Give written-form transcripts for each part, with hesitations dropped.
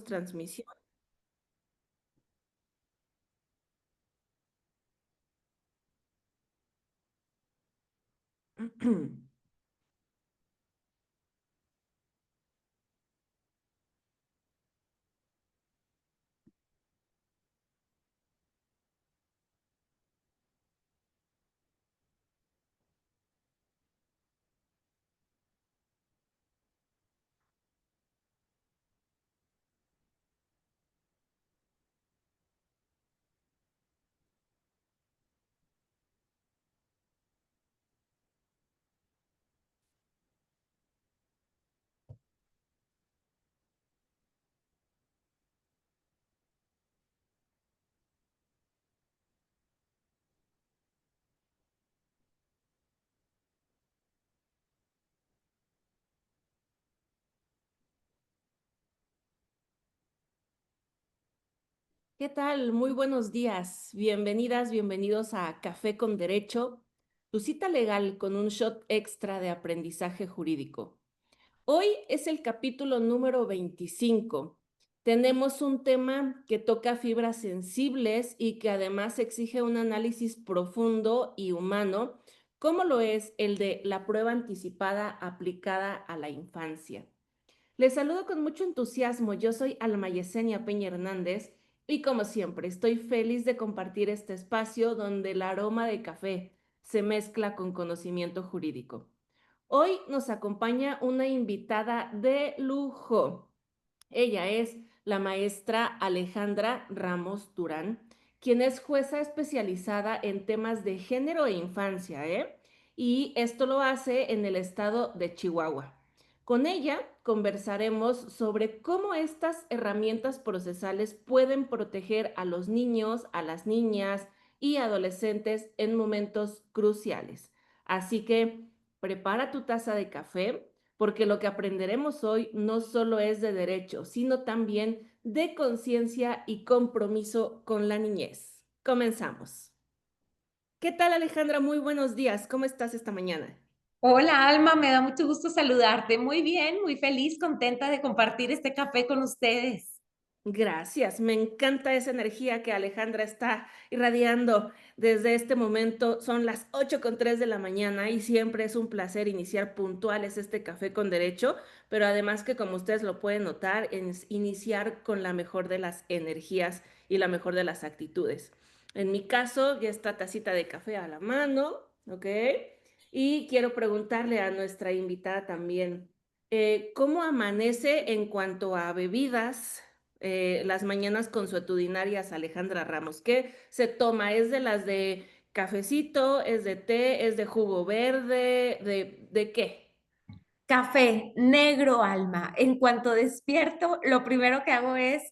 Transmisión. ¿Qué tal? Muy buenos días. Bienvenidas, bienvenidos a Café con Derecho, tu cita legal con un shot extra de aprendizaje jurídico. Hoy es el capítulo número 25. Tenemos un tema que toca fibras sensibles y que además exige un análisis profundo y humano, como lo es el de la prueba anticipada aplicada a la infancia. Les saludo con mucho entusiasmo. Yo soy Alma Yesenia Peña Hernández y como siempre estoy feliz de compartir este espacio donde el aroma de café se mezcla con conocimiento jurídico. Hoy nos acompaña una invitada de lujo. Ella es la maestra Alejandra Ramos Durán, quien es jueza especializada en temas de género e infancia, ¿eh? Y esto lo hace en el estado de Chihuahua. Con ella conversaremos sobre cómo estas herramientas procesales pueden proteger a los niños, a las niñas y adolescentes en momentos cruciales. Así que prepara tu taza de café, porque lo que aprenderemos hoy no solo es de derecho, sino también de conciencia y compromiso con la niñez. Comenzamos. ¿Qué tal, Alejandra? Muy buenos días. ¿Cómo estás esta mañana? Hola Alma, me da mucho gusto saludarte. Muy bien, muy feliz, contenta de compartir este café con ustedes. Gracias, me encanta esa energía que Alejandra está irradiando desde este momento. Son las 8:03 de la mañana y siempre es un placer iniciar puntuales este café con derecho, pero además que como ustedes lo pueden notar, es iniciar con la mejor de las energías y la mejor de las actitudes. En mi caso, ya está tacita de café a la mano, ¿ok? Y quiero preguntarle a nuestra invitada también, ¿cómo amanece en cuanto a bebidas? Las mañanas consuetudinarias, Alejandra Ramos. ¿Qué se toma? ¿Es de las de cafecito? ¿Es de té? ¿Es de jugo verde? ¿De qué? Café negro, Alma. En cuanto despierto, lo primero que hago es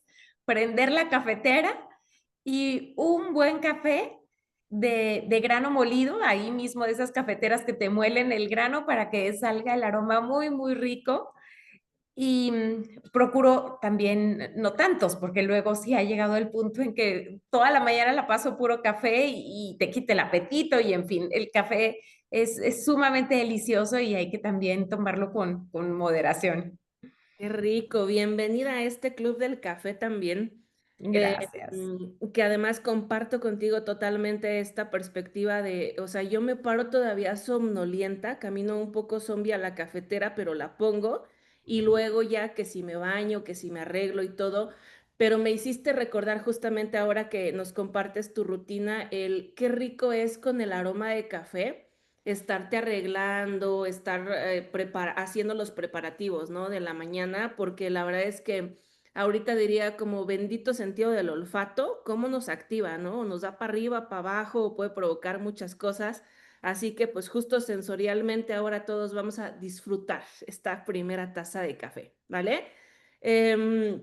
prender la cafetera y un buen café de grano molido, ahí mismo de esas cafeteras que te muelen el grano para que salga el aroma muy, muy rico. Y procuro también, no tantos, porque luego sí ha llegado el punto en que toda la mañana la paso puro café y te quita el apetito y en fin, el café es sumamente delicioso y hay que también tomarlo con moderación. Qué rico. Bienvenida a este club del café también. Gracias. Que además comparto contigo totalmente esta perspectiva de, o sea, yo me paro todavía somnolienta, camino un poco zombie a la cafetera, pero la pongo y luego ya que si me baño, que si me arreglo y todo, pero me hiciste recordar justamente ahora que nos compartes tu rutina, el qué rico es con el aroma de café estarte arreglando, estar haciendo los preparativos, ¿no? De la mañana, porque la verdad es que ahorita diría como bendito sentido del olfato, cómo nos activa, ¿no? Nos da para arriba, para abajo, puede provocar muchas cosas. Así que pues justo sensorialmente ahora todos vamos a disfrutar esta primera taza de café, ¿vale? Em,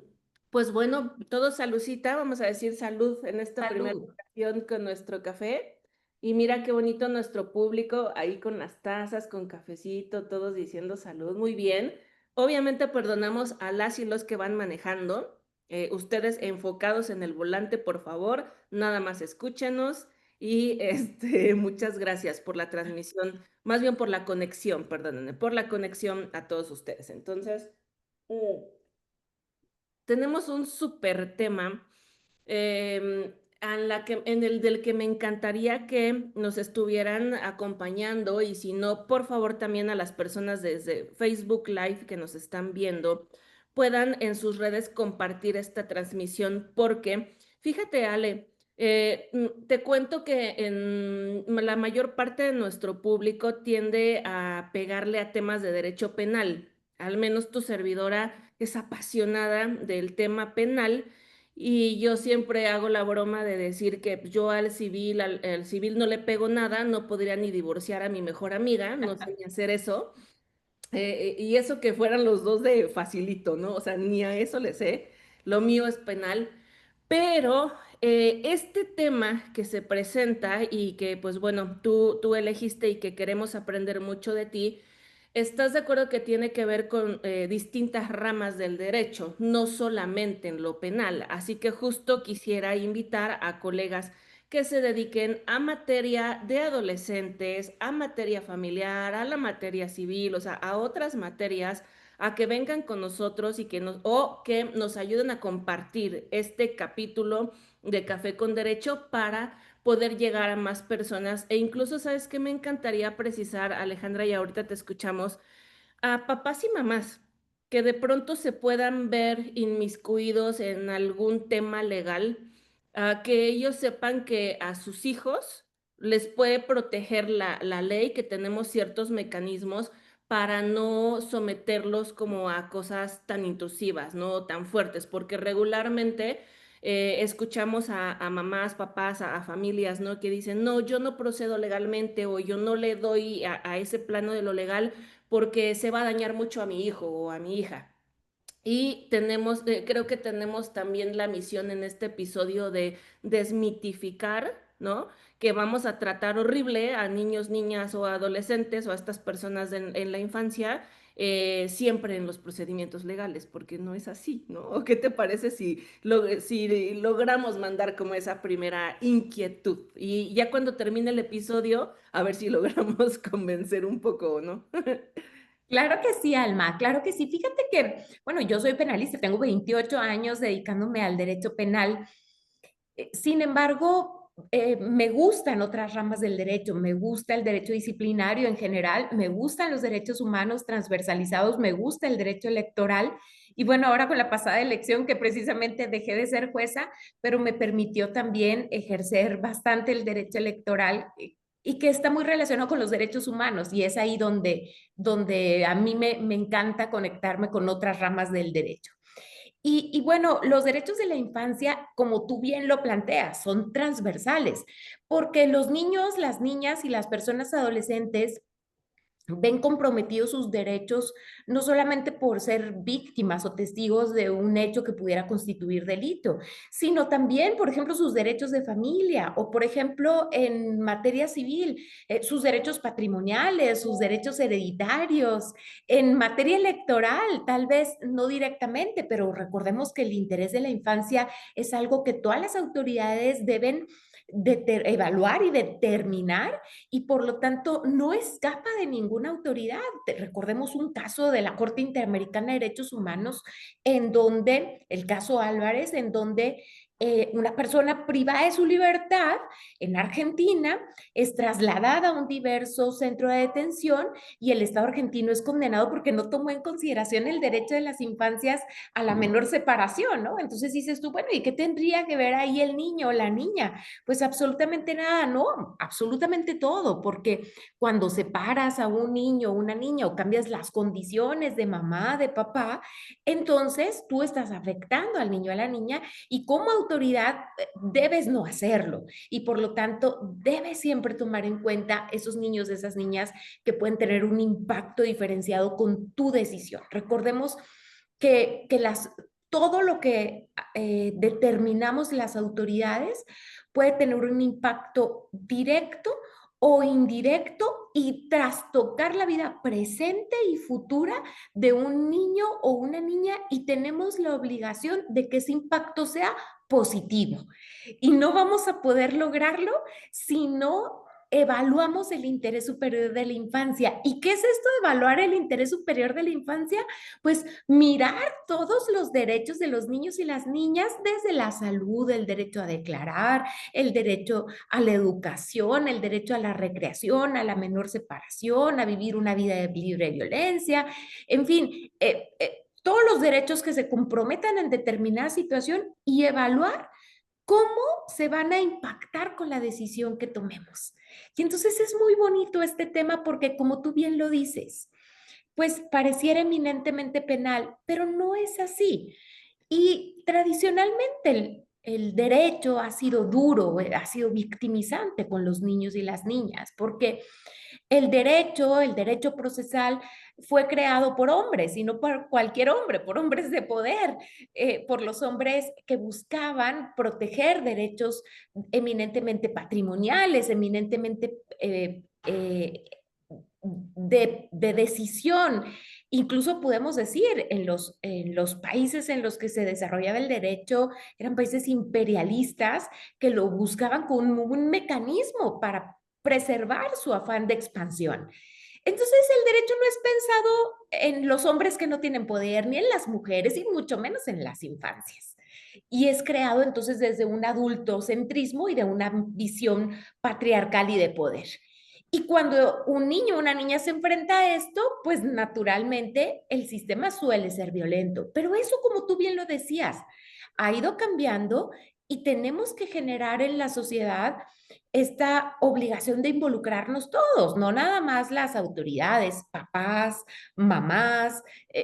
pues bueno, todos salucita, vamos a decir salud en esta primera Salud. ocasión con nuestro café. Y mira qué bonito nuestro público ahí con las tazas, con cafecito, todos diciendo salud, muy bien. Obviamente perdonamos a las y los que van manejando. Ustedes enfocados en el volante, por favor, nada más escúchenos y muchas gracias por la transmisión, más bien por la conexión, perdónenme, por la conexión a todos ustedes. Entonces, mm, tenemos un súper tema, en el del que me encantaría que nos estuvieran acompañando, y si no, por favor, también a las personas desde Facebook Live que nos están viendo, puedan en sus redes compartir esta transmisión, porque fíjate, Ale, te cuento que en la mayor parte de nuestro público tiende a pegarle a temas de derecho penal. Al menos tu servidora es apasionada del tema penal, y yo siempre hago la broma de decir que yo al civil no le pego nada, no podría ni divorciar a mi mejor amiga, no sé ni hacer eso. Y eso que fueran los dos de facilito, ¿no? O sea, ni a eso le sé. Lo mío es penal. Pero este tema que se presenta y que, pues bueno, tú elegiste y que queremos aprender mucho de ti, ¿estás de acuerdo que tiene que ver con distintas ramas del derecho, no solamente en lo penal? Así que justo quisiera invitar a colegas que se dediquen a materia de adolescentes, a materia familiar, a la materia civil, o sea, a otras materias, a que vengan con nosotros y o que nos ayuden a compartir este capítulo de Café con Derecho para poder llegar a más personas. E incluso, ¿sabes qué? Me encantaría precisar, Alejandra, y ahorita te escuchamos, a papás y mamás que de pronto se puedan ver inmiscuidos en algún tema legal, que ellos sepan que a sus hijos les puede proteger la ley, que tenemos ciertos mecanismos para no someterlos como a cosas tan intrusivas, no tan fuertes, porque regularmente escuchamos a mamás, papás, a familias, ¿no? Que dicen, no, yo no procedo legalmente, o yo no le doy a ese plano de lo legal porque se va a dañar mucho a mi hijo o a mi hija. Y creo que tenemos también la misión en este episodio de desmitificar, ¿no? Que vamos a tratar horrible a niños, niñas o adolescentes o a estas personas en la infancia, siempre en los procedimientos legales, porque no es así, ¿no? ¿O qué te parece si logramos mandar como esa primera inquietud? Y ya cuando termine el episodio, a ver si logramos convencer un poco, ¿o no? Claro que sí, Alma, claro que sí. Fíjate que, bueno, yo soy penalista, tengo 28 años dedicándome al derecho penal. Sin embargo, me gustan otras ramas del derecho, me gusta el derecho disciplinario en general, me gustan los derechos humanos transversalizados, me gusta el derecho electoral. Y bueno, ahora con la pasada elección que precisamente dejé de ser jueza, pero me permitió también ejercer bastante el derecho electoral, y que está muy relacionado con los derechos humanos. Y es ahí donde a mí me encanta conectarme con otras ramas del derecho. Y bueno, los derechos de la infancia, como tú bien lo planteas, son transversales, porque los niños, las niñas y las personas adolescentes ven comprometidos sus derechos no solamente por ser víctimas o testigos de un hecho que pudiera constituir delito, sino también, por ejemplo, sus derechos de familia o, por ejemplo, en materia civil, sus derechos patrimoniales, sus derechos hereditarios, en materia electoral, tal vez no directamente, pero recordemos que el interés de la infancia es algo que todas las autoridades deben evaluar y determinar, y por lo tanto no escapa de ninguna autoridad. Recordemos un caso de la Corte Interamericana de Derechos Humanos, en donde, el caso Álvarez, en donde una persona privada de su libertad en Argentina es trasladada a un diverso centro de detención, y el Estado argentino es condenado porque no tomó en consideración el derecho de las infancias a la menor separación, ¿no? Entonces dices tú, bueno, ¿y qué tendría que ver ahí el niño o la niña? Pues absolutamente nada, no, absolutamente todo, porque cuando separas a un niño o una niña o cambias las condiciones de mamá, de papá, entonces tú estás afectando al niño o a la niña, y como autoridad debes no hacerlo, y por lo tanto debes siempre tomar en cuenta esos niños, esas niñas que pueden tener un impacto diferenciado con tu decisión. Recordemos que todo lo que determinamos las autoridades puede tener un impacto directo o indirecto y trastocar la vida presente y futura de un niño o una niña, y tenemos la obligación de que ese impacto sea positivo. Y no vamos a poder lograrlo si no evaluamos el interés superior de la infancia. ¿Y qué es esto de evaluar el interés superior de la infancia? Pues mirar todos los derechos de los niños y las niñas, desde la salud, el derecho a declarar, el derecho a la educación, el derecho a la recreación, a la menor separación, a vivir una vida libre de violencia, en fin, todos los derechos que se comprometan en determinada situación y evaluar cómo se van a impactar con la decisión que tomemos. Y entonces es muy bonito este tema porque, como tú bien lo dices, pues pareciera eminentemente penal, pero no es así. Y tradicionalmente el derecho ha sido duro, ha sido victimizante con los niños y las niñas, porque el derecho procesal, fue creado por hombres y no por cualquier hombre, por hombres de poder, por los hombres que buscaban proteger derechos eminentemente patrimoniales, eminentemente de decisión. Incluso podemos decir, en los países en los que se desarrollaba el derecho, eran países imperialistas que lo buscaban con un mecanismo para preservar su afán de expansión. Entonces, el derecho no es pensado en los hombres que no tienen poder, ni en las mujeres, y mucho menos en las infancias. Y es creado entonces desde un adultocentrismo y de una visión patriarcal y de poder. Y cuando un niño o una niña se enfrenta a esto, pues naturalmente el sistema suele ser violento. Pero eso, como tú bien lo decías, ha ido cambiando y tenemos que generar en la sociedad esta obligación de involucrarnos todos, no nada más las autoridades, papás, mamás,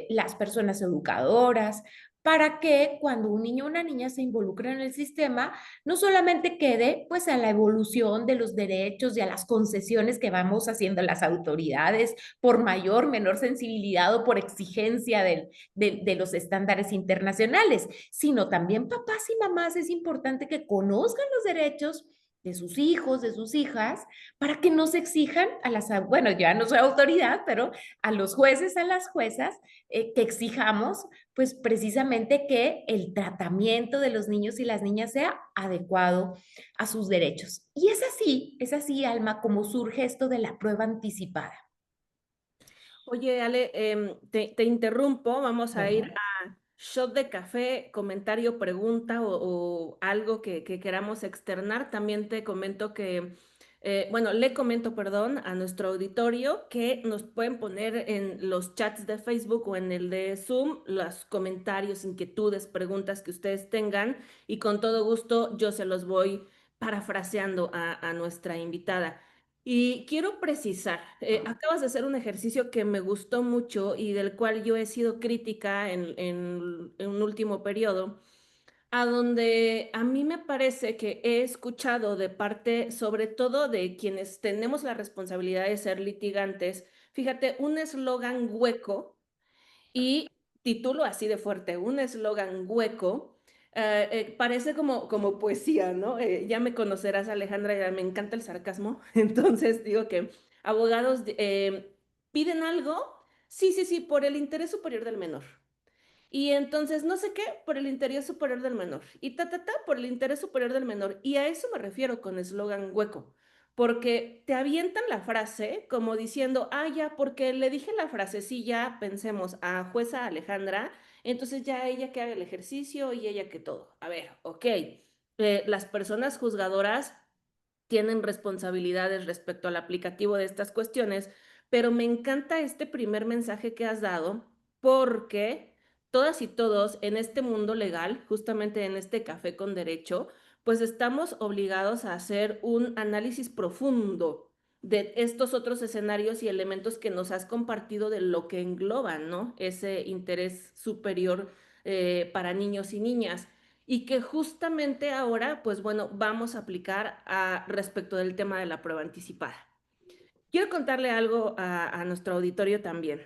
las personas educadoras, para que cuando un niño o una niña se involucre en el sistema, no solamente quede pues a la evolución de los derechos y a las concesiones que vamos haciendo las autoridades por mayor, menor sensibilidad o por exigencia de los estándares internacionales, sino también papás y mamás es importante que conozcan los derechos de sus hijos, de sus hijas, para que no se exijan a las, bueno, ya no soy autoridad, pero a los jueces, a las juezas, que exijamos, pues precisamente que el tratamiento de los niños y las niñas sea adecuado a sus derechos. Y es así, Alma, como surge esto de la prueba anticipada. Oye, Ale, te interrumpo, vamos a ir Bueno, a shot de café, comentario, pregunta o algo que queramos externar. También te comento que, bueno, le comento, perdón, a nuestro auditorio que nos pueden poner en los chats de Facebook o en el de Zoom los comentarios, inquietudes, preguntas que ustedes tengan y con todo gusto yo se los voy parafraseando a nuestra invitada. Y quiero precisar, acabas de hacer un ejercicio que me gustó mucho y del cual yo he sido crítica en un último periodo, a donde a mí me parece que he escuchado de parte, sobre todo de quienes tenemos la responsabilidad de ser litigantes, fíjate, un eslogan hueco y título así de fuerte, un eslogan hueco, parece como poesía, ¿no? Ya me conocerás, Alejandra, ya me encanta el sarcasmo, entonces digo que abogados piden algo, sí, sí, sí, por el interés superior del menor. Y entonces, no sé qué, por el interés superior del menor. Y por el interés superior del menor. Y a eso me refiero con eslogan hueco. Porque te avientan la frase como diciendo, ah, ya, porque le dije la frasecilla, pensemos, a jueza Alejandra, entonces ya ella que haga el ejercicio y ella que todo. A ver, ok. Las personas juzgadoras tienen responsabilidades respecto al aplicativo de estas cuestiones, pero me encanta este primer mensaje que has dado porque todas y todos en este mundo legal, justamente en este café con derecho, pues estamos obligados a hacer un análisis profundo de estos otros escenarios y elementos que nos has compartido de lo que engloban, ¿no? Ese interés superior para niños y niñas y que justamente ahora, pues bueno, vamos a aplicar respecto del tema de la prueba anticipada. Quiero contarle algo a nuestro auditorio también.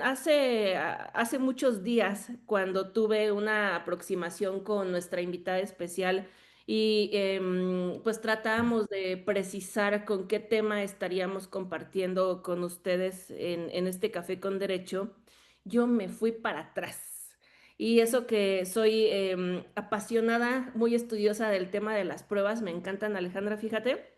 Hace muchos días, cuando tuve una aproximación con nuestra invitada especial y pues tratamos de precisar con qué tema estaríamos compartiendo con ustedes en este café con derecho, yo me fui para atrás. Y eso que soy apasionada, muy estudiosa del tema de las pruebas, me encantan, Alejandra, fíjate.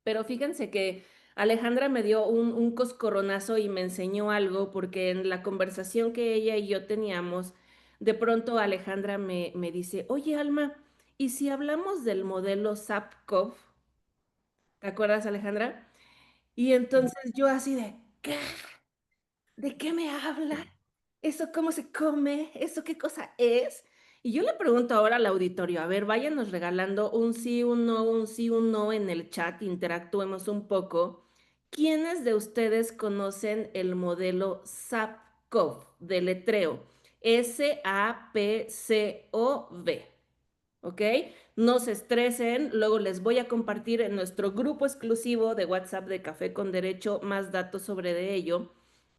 Pero fíjense que Alejandra me dio un coscorronazo y me enseñó algo, porque en la conversación que ella y yo teníamos, de pronto Alejandra me dice, oye Alma, ¿y si hablamos del modelo Sapkov? ¿Te acuerdas, Alejandra? Y entonces yo así de, ¿qué? ¿De qué me habla? ¿Eso cómo se come? ¿Eso qué cosa es? Y yo le pregunto ahora al auditorio, a ver, váyanos regalando un sí, un no, un sí, un no en el chat, interactuemos un poco. ¿Quiénes de ustedes conocen el modelo SAPCOV, de letreo? SAPCOV. ¿Ok? No se estresen, luego les voy a compartir en nuestro grupo exclusivo de WhatsApp de Café con Derecho más datos sobre de ello.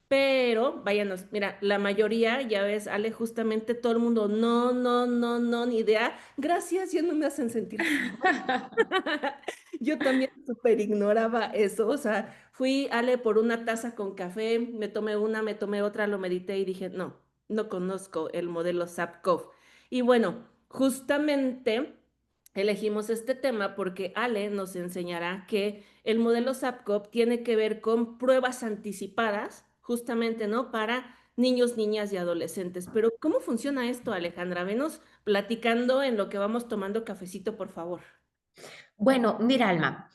Pero, váyanos, mira, la mayoría, ya ves, Ale, justamente todo el mundo, no, no, no, no, ni idea. Gracias, ya no me hacen sentir tan mal. Yo también súper ignoraba eso, o sea, fui, Ale, por una taza con café, me tomé una, me tomé otra, lo medité y dije, no, no conozco el modelo Sapkov. Y bueno, justamente elegimos este tema porque Ale nos enseñará que el modelo Sapkov tiene que ver con pruebas anticipadas, justamente, ¿no? Para niños, niñas y adolescentes. Pero ¿cómo funciona esto, Alejandra? Venos platicando en lo que vamos tomando cafecito, por favor. Bueno, mira, Alma,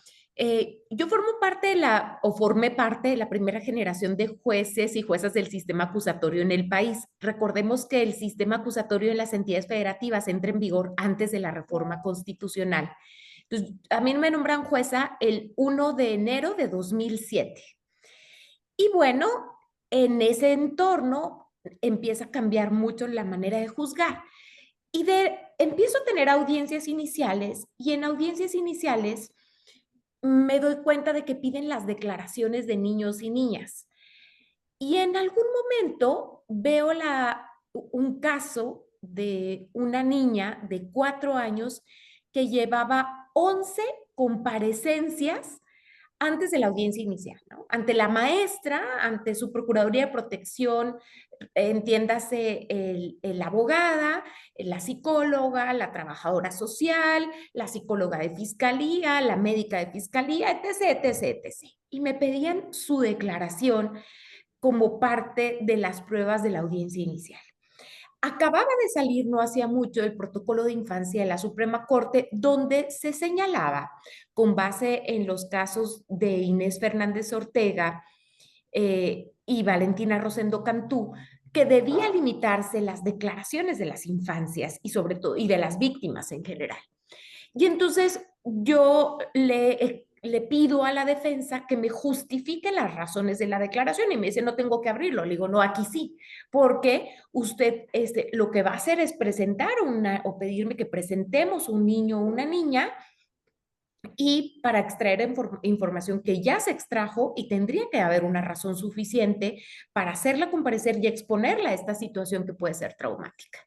yo formo parte de la, o formé parte de la primera generación de jueces y juezas del sistema acusatorio en el país. Recordemos que el sistema acusatorio de las entidades federativas entra en vigor antes de la reforma constitucional. Entonces, a mí me nombran jueza el 1 de enero de 2007. Y bueno, en ese entorno empieza a cambiar mucho la manera de juzgar. Empiezo a tener audiencias iniciales y en audiencias iniciales me doy cuenta de que piden las declaraciones de niños y niñas. Y en algún momento veo un caso de una niña de 4 años que llevaba 11 comparecencias antes de la audiencia inicial, ¿no? Ante la maestra, ante su Procuraduría de Protección, entiéndase la abogada, la psicóloga, la trabajadora social, la psicóloga de fiscalía, la médica de fiscalía, etc., etc., etc. Y me pedían su declaración como parte de las pruebas de la audiencia inicial. Acababa de salir no hacía mucho el protocolo de infancia de la Suprema Corte, donde se señalaba, con base en los casos de Inés Fernández Ortega y Valentina Rosendo Cantú, que debía limitarse las declaraciones de las infancias y sobre todo y de las víctimas en general. Y entonces yo le pido a la defensa que me justifique las razones de la declaración y me dice, no tengo que abrirlo. Le digo, no, aquí sí, porque usted lo que va a hacer es presentar o pedirme que presentemos un niño o una niña y para extraer información que ya se extrajo y tendría que haber una razón suficiente para hacerla comparecer y exponerla a esta situación que puede ser traumática.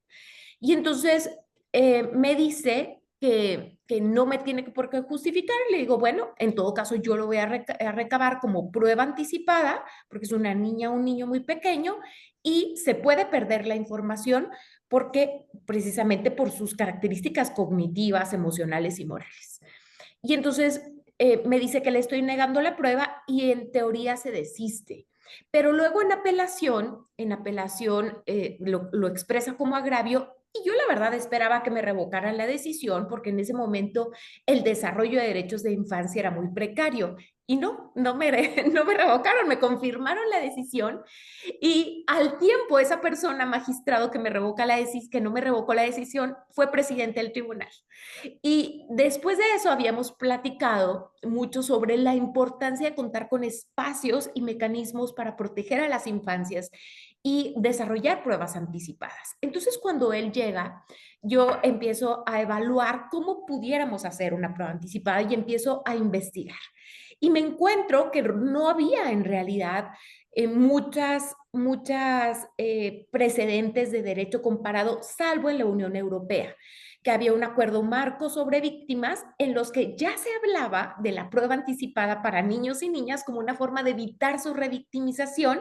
Y entonces me dice que no me tiene por qué justificar. Le digo, bueno, en todo caso yo lo voy a recabar como prueba anticipada, porque es una niña o un niño muy pequeño y se puede perder la información porque precisamente por sus características cognitivas, emocionales y morales. Y entonces me dice que le estoy negando la prueba y en teoría se desiste. Pero luego en apelación lo expresa como agravio y yo la verdad esperaba que me revocaran la decisión porque en ese momento el desarrollo de derechos de infancia era muy precario. Y no me revocaron, me confirmaron la decisión y al tiempo esa persona, magistrado que me revoca la decisión, que no me revocó la decisión, fue presidente del tribunal. Y después de eso habíamos platicado mucho sobre la importancia de contar con espacios y mecanismos para proteger a las infancias y desarrollar pruebas anticipadas. Entonces, cuando él llega, yo empiezo a evaluar cómo pudiéramos hacer una prueba anticipada y empiezo a investigar. Y me encuentro que no había en realidad muchas precedentes de derecho comparado, salvo en la Unión Europea, que había un acuerdo marco sobre víctimas en los que ya se hablaba de la prueba anticipada para niños y niñas como una forma de evitar su revictimización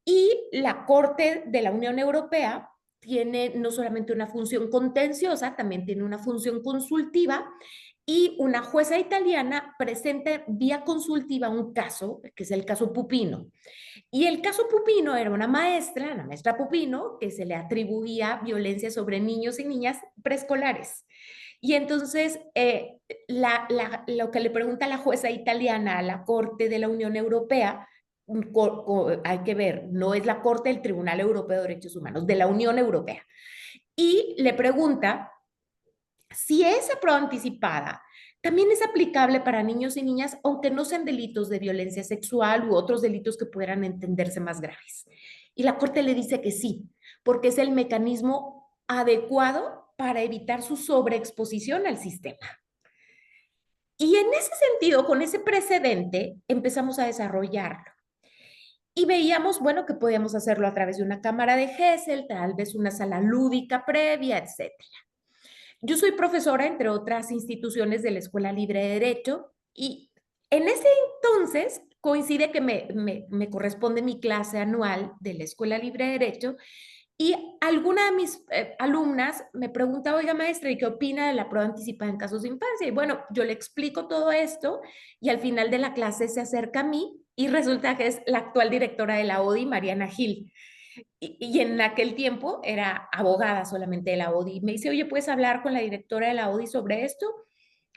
y la Corte de la Unión Europea tiene no solamente una función contenciosa, también tiene una función consultiva y una jueza italiana presenta vía consultiva un caso, que es el caso Pupino. Y el caso Pupino era una maestra, la maestra Pupino, que se le atribuía violencia sobre niños y niñas preescolares. Y entonces, lo que le pregunta la jueza italiana a la Corte de la Unión Europea, hay que ver, no es la Corte del Tribunal Europeo de Derechos Humanos, de la Unión Europea. Y le pregunta si esa prueba anticipada también es aplicable para niños y niñas, aunque no sean delitos de violencia sexual u otros delitos que pudieran entenderse más graves. Y la Corte le dice que sí, porque es el mecanismo adecuado para evitar su sobreexposición al sistema. Y en ese sentido, con ese precedente, empezamos a desarrollarlo. Y veíamos, bueno, que podíamos hacerlo a través de una cámara de Gesell, tal vez una sala lúdica previa, etcétera. Yo soy profesora, entre otras instituciones, de la Escuela Libre de Derecho y en ese entonces coincide que me corresponde mi clase anual de la Escuela Libre de Derecho y alguna de mis alumnas me pregunta, oiga maestra, ¿y qué opina de la prueba anticipada en casos de infancia? Y bueno, yo le explico todo esto y al final de la clase se acerca a mí y resulta que es la actual directora de la ODI, Mariana Gil. Y en aquel tiempo era abogada solamente de la ODI. Me dice, oye, ¿puedes hablar con la directora de la ODI sobre esto?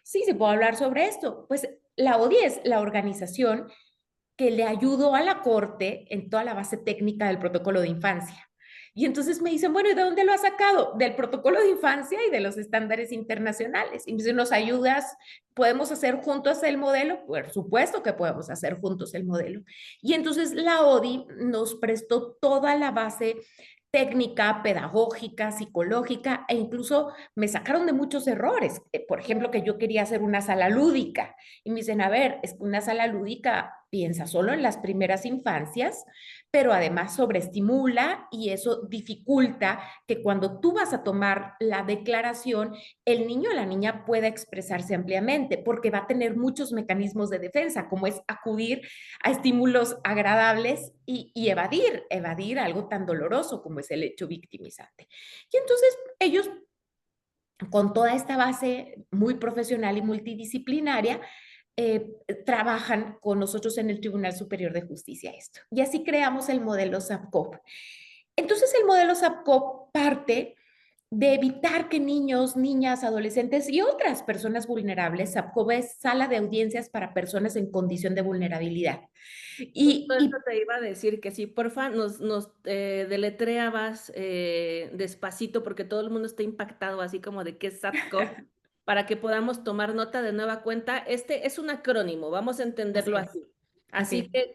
Sí, se puede hablar sobre esto. Pues la ODI es la organización que le ayudó a la Corte en toda la base técnica del protocolo de infancia. Y entonces me dicen, bueno, ¿y de dónde lo has sacado? Del protocolo de infancia y de los estándares internacionales. Y me dicen, ¿nos ayudas? ¿Podemos hacer juntos el modelo? Por supuesto que podemos hacer juntos el modelo. Y entonces la ODI nos prestó toda la base técnica, pedagógica, psicológica, e incluso me sacaron de muchos errores. Por ejemplo, que yo quería hacer una sala lúdica y me dicen, a ver, es una sala lúdica piensa solo en las primeras infancias, pero además sobreestimula y eso dificulta que cuando tú vas a tomar la declaración, el niño o la niña pueda expresarse ampliamente, porque va a tener muchos mecanismos de defensa, como es acudir a estímulos agradables y evadir algo tan doloroso como es el hecho victimizante. Y entonces ellos, con toda esta base muy profesional y multidisciplinaria, trabajan con nosotros en el Tribunal Superior de Justicia esto. Y así creamos el modelo SAPCOP. Entonces el modelo SAPCOP parte de evitar que niños, niñas, adolescentes y otras personas vulnerables, SAPCOP es Sala de Audiencias para Personas en Condición de Vulnerabilidad. Justo eso Y te iba a decir, que si porfa nos deletreabas despacito, porque todo el mundo está impactado así como de qué es SATCOP, para que podamos tomar nota de nueva cuenta. Este es un acrónimo, vamos a así entenderlo es, así. así Así es.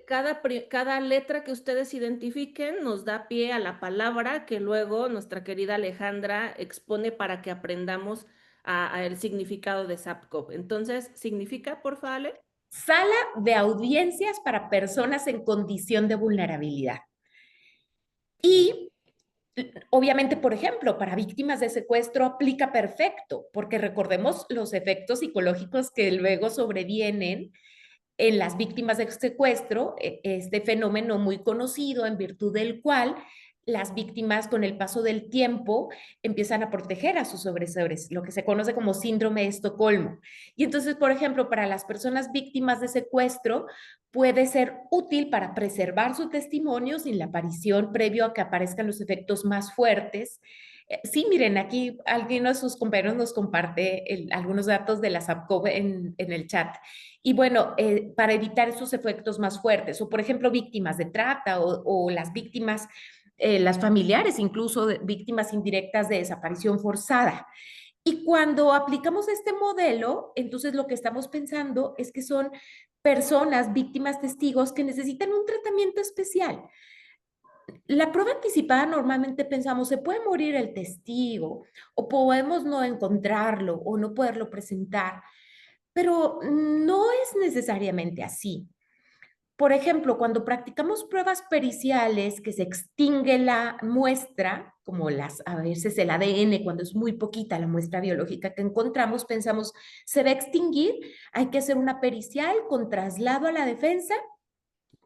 que cada letra que ustedes identifiquen nos da pie a la palabra que luego nuestra querida Alejandra expone para que aprendamos a el significado de SAPCOP. Entonces, ¿significa, porfa, Ale? Sala de Audiencias para Personas en Condición de Vulnerabilidad. Y obviamente, por ejemplo, para víctimas de secuestro aplica perfecto, porque recordemos los efectos psicológicos que luego sobrevienen en las víctimas de secuestro, este fenómeno muy conocido en virtud del cual las víctimas con el paso del tiempo empiezan a proteger a sus agresores, lo que se conoce como síndrome de Estocolmo. Y entonces, por ejemplo, para las personas víctimas de secuestro, puede ser útil para preservar su testimonio sin la aparición previo a que aparezcan los efectos más fuertes. Sí, miren, aquí alguno de sus compañeros nos comparte algunos datos de la SAPCOV en el chat. Y bueno, para evitar esos efectos más fuertes, o por ejemplo, víctimas de trata o las víctimas, las familiares, incluso víctimas indirectas de desaparición forzada. Y cuando aplicamos este modelo, entonces lo que estamos pensando es que son personas, víctimas, testigos que necesitan un tratamiento especial. La prueba anticipada normalmente pensamos, se puede morir el testigo o podemos no encontrarlo o no poderlo presentar, pero no es necesariamente así. Por ejemplo, cuando practicamos pruebas periciales que se extingue la muestra, como a veces el ADN, cuando es muy poquita la muestra biológica que encontramos, pensamos, se va a extinguir, hay que hacer una pericial con traslado a la defensa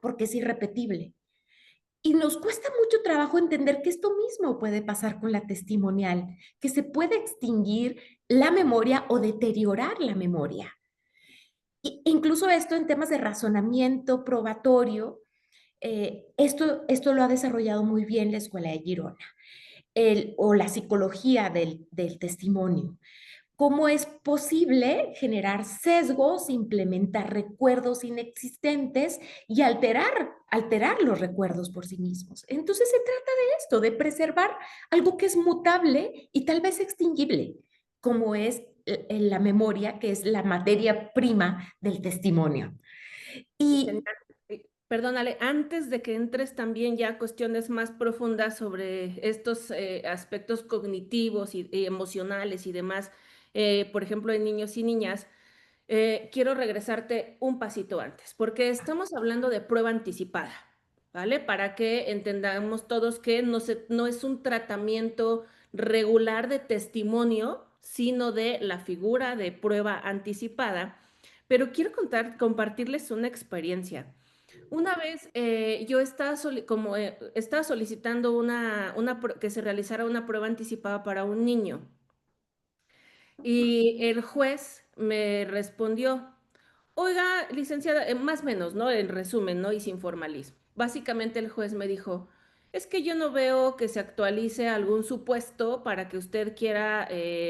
porque es irrepetible. Y nos cuesta mucho trabajo entender que esto mismo puede pasar con la testimonial, que se puede extinguir la memoria o deteriorar la memoria. Incluso esto en temas de razonamiento probatorio, esto lo ha desarrollado muy bien la Escuela de Girona, o la psicología del testimonio. ¿Cómo es posible generar sesgos, implementar recuerdos inexistentes y alterar los recuerdos por sí mismos? Entonces se trata de esto, de preservar algo que es mutable y tal vez extinguible, como es la memoria, que es la materia prima del testimonio. Genial. Y Perdónale, antes de que entres también ya a cuestiones más profundas sobre estos aspectos cognitivos y emocionales y demás, por ejemplo, en niños y niñas, quiero regresarte un pasito antes, porque estamos hablando de prueba anticipada, ¿vale? Para que entendamos todos que no es un tratamiento regular de testimonio, sino de la figura de prueba anticipada. Pero quiero compartirles una experiencia. Una vez yo estaba, estaba solicitando que se realizara una prueba anticipada para un niño. Y el juez me respondió, oiga, licenciada, más o menos, ¿no? En resumen, ¿no? Y sin formalismo. Básicamente el juez me dijo, es que yo no veo que se actualice algún supuesto para que usted quiera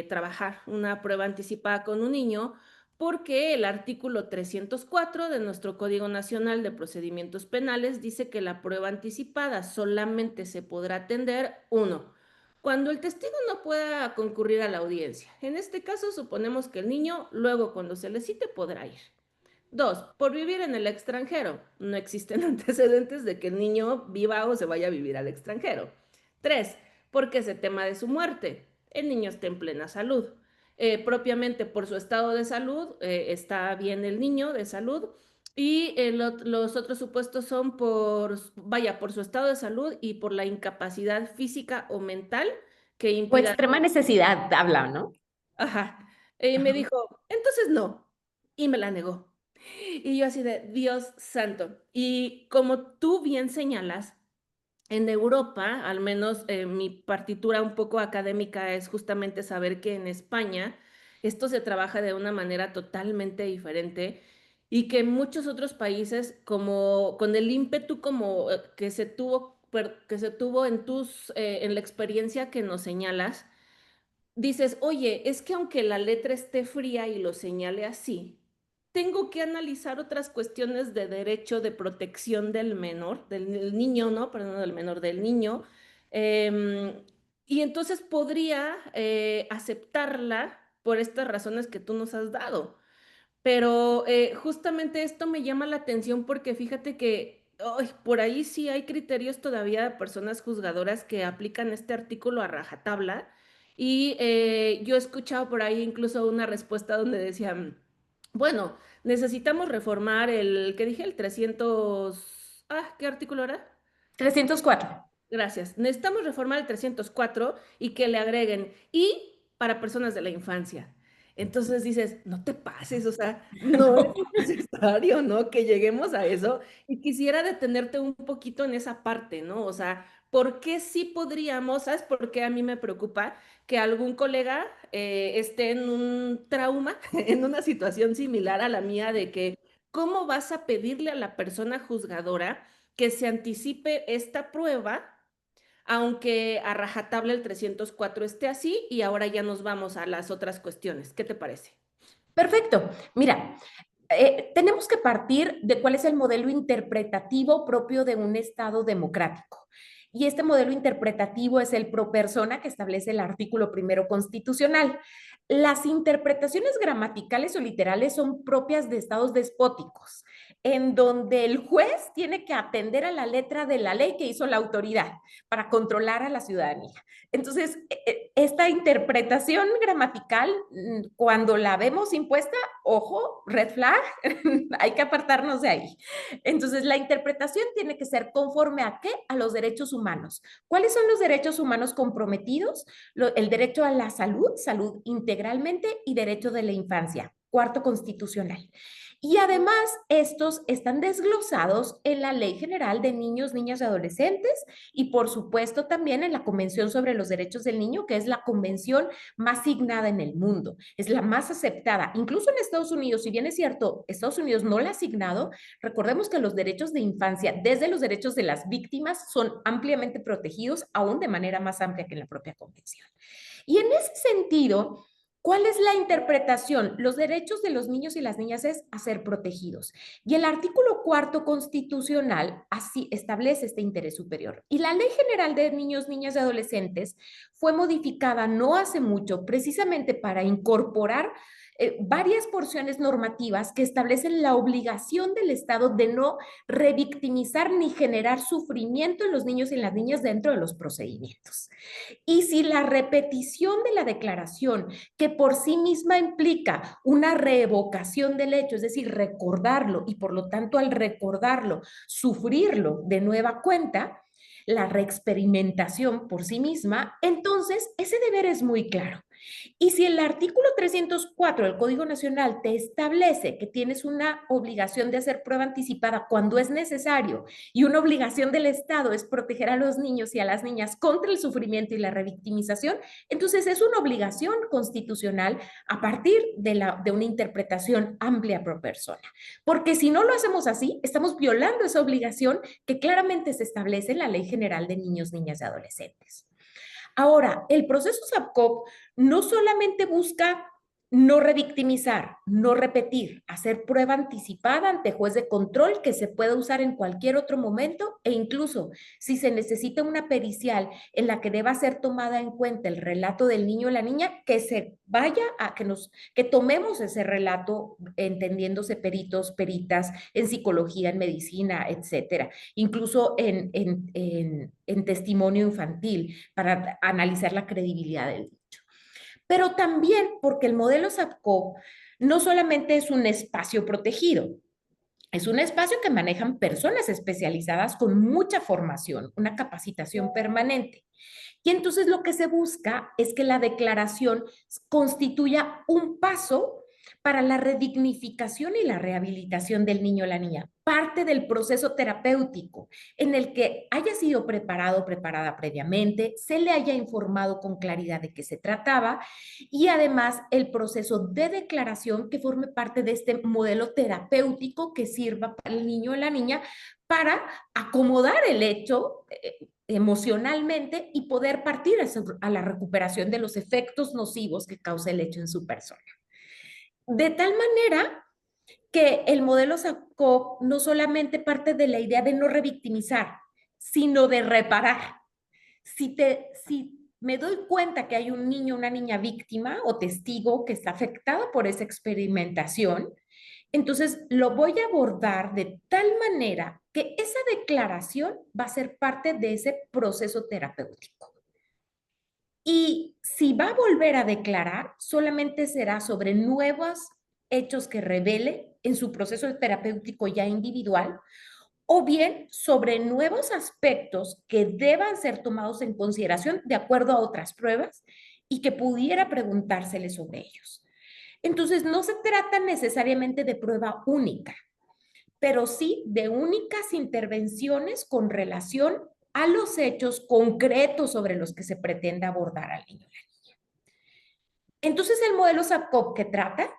trabajar una prueba anticipada con un niño, porque el artículo 304 de nuestro Código Nacional de Procedimientos Penales dice que la prueba anticipada solamente se podrá atender, uno, cuando el testigo no pueda concurrir a la audiencia. En este caso, suponemos que el niño, luego cuando se le cite, podrá ir. Dos, por vivir en el extranjero. No existen antecedentes de que el niño viva o se vaya a vivir al extranjero. Tres, porque ese tema de su muerte. El niño está en plena salud. Propiamente por su estado de salud, está bien el niño de salud. Y los otros supuestos son por su estado de salud y por la incapacidad física o mental que o impida. extrema necesidad habla, ¿no? Ajá. Y me dijo, entonces no. Y me la negó. Y yo así de, Dios santo. Y como tú bien señalas, en Europa, al menos mi partitura un poco académica es justamente saber que en España esto se trabaja de una manera totalmente diferente y que en muchos otros países, como con el ímpetu como que se tuvo en la experiencia que nos señalas, dices, oye, es que aunque la letra esté fría y lo señale así, tengo que analizar otras cuestiones de derecho de protección del menor, del niño, ¿no? Perdón, del menor, del niño. em, y entonces podría aceptarla por estas razones que tú nos has dado. Pero justamente esto me llama la atención porque fíjate que ay, por ahí sí hay criterios todavía de personas juzgadoras que aplican este artículo a rajatabla. Y yo he escuchado por ahí incluso una respuesta donde decían, bueno, necesitamos reformar ¿qué dije? El 300. ¿Qué artículo era? 304. Gracias. Necesitamos reformar el 304 y que le agreguen y para personas de la infancia. Entonces dices, no te pases, o sea, no es necesario, ¿no? Que lleguemos a eso. Y quisiera detenerte un poquito en esa parte, ¿no? O sea, ¿por qué sí podríamos? ¿Sabes por qué a mí me preocupa que algún colega esté en un trauma, en una situación similar a la mía de que, ¿cómo vas a pedirle a la persona juzgadora que se anticipe esta prueba? Aunque a rajatabla el 304 esté así y ahora ya nos vamos a las otras cuestiones. ¿Qué te parece? Perfecto. Mira, tenemos que partir de cuál es el modelo interpretativo propio de un Estado democrático. Y este modelo interpretativo es el pro persona que establece el artículo primero constitucional. Las interpretaciones gramaticales o literales son propias de estados despóticos, en donde el juez tiene que atender a la letra de la ley que hizo la autoridad para controlar a la ciudadanía. Entonces, esta interpretación gramatical, cuando la vemos impuesta, ojo, red flag, hay que apartarnos de ahí. Entonces, la interpretación tiene que ser conforme a qué? A los derechos humanos. ¿Cuáles son los derechos humanos comprometidos? El derecho a la salud, salud integralmente y derecho de la infancia. cuarto constitucional. Y además, estos están desglosados en la Ley General de Niños, Niñas y Adolescentes y, por supuesto, también en la Convención sobre los Derechos del Niño, que es la convención más signada en el mundo, es la más aceptada. Incluso en Estados Unidos, si bien es cierto, Estados Unidos no la ha asignado, recordemos que los derechos de infancia, desde los derechos de las víctimas, son ampliamente protegidos, aún de manera más amplia que en la propia convención. Y en ese sentido, ¿cuál es la interpretación? Los derechos de los niños y las niñas es a ser protegidos. Y el artículo cuarto constitucional así establece este interés superior. Y la Ley General de Niños, Niñas y Adolescentes fue modificada no hace mucho precisamente para incorporar varias porciones normativas que establecen la obligación del Estado de no revictimizar ni generar sufrimiento en los niños y las niñas dentro de los procedimientos. Y si la repetición de la declaración, que por sí misma implica una reevocación del hecho, es decir, recordarlo y por lo tanto al recordarlo, sufrirlo de nueva cuenta, la reexperimentación por sí misma, entonces ese deber es muy claro. Y si el artículo 304 del Código Nacional te establece que tienes una obligación de hacer prueba anticipada cuando es necesario y una obligación del Estado es proteger a los niños y a las niñas contra el sufrimiento y la revictimización, entonces es una obligación constitucional a partir de una interpretación amplia pro persona. Porque si no lo hacemos así, estamos violando esa obligación que claramente se establece en la Ley General de Niños, Niñas y Adolescentes. Ahora, el proceso SAPCOP no solamente busca no revictimizar, no repetir, hacer prueba anticipada ante juez de control que se pueda usar en cualquier otro momento e incluso si se necesita una pericial en la que deba ser tomada en cuenta el relato del niño o la niña, que se vaya a que tomemos ese relato entendiéndose peritos, peritas en psicología, en medicina, etcétera, incluso en testimonio infantil para analizar la credibilidad del dicho. Pero también porque el modelo SAPCO no solamente es un espacio protegido, es un espacio que manejan personas especializadas con mucha formación, una capacitación permanente. Y entonces lo que se busca es que la declaración constituya un paso para la redignificación y la rehabilitación del niño o la niña, parte del proceso terapéutico en el que haya sido preparado o preparada previamente, se le haya informado con claridad de qué se trataba y además el proceso de declaración que forme parte de este modelo terapéutico que sirva para el niño o la niña para acomodar el hecho emocionalmente y poder partir a la recuperación de los efectos nocivos que causa el hecho en su persona. De tal manera que el modelo SACOP no solamente parte de la idea de no revictimizar, sino de reparar. Si me doy cuenta que hay un niño o una niña víctima o testigo que está afectado por esa experimentación, entonces lo voy a abordar de tal manera que esa declaración va a ser parte de ese proceso terapéutico. Y si va a volver a declarar, solamente será sobre nuevos hechos que revele en su proceso terapéutico ya individual o bien sobre nuevos aspectos que deban ser tomados en consideración de acuerdo a otras pruebas y que pudiera preguntársele sobre ellos. Entonces, no se trata necesariamente de prueba única, pero sí de únicas intervenciones con relación a los hechos concretos sobre los que se pretende abordar al niño. Entonces, el modelo SAPCOP que trata,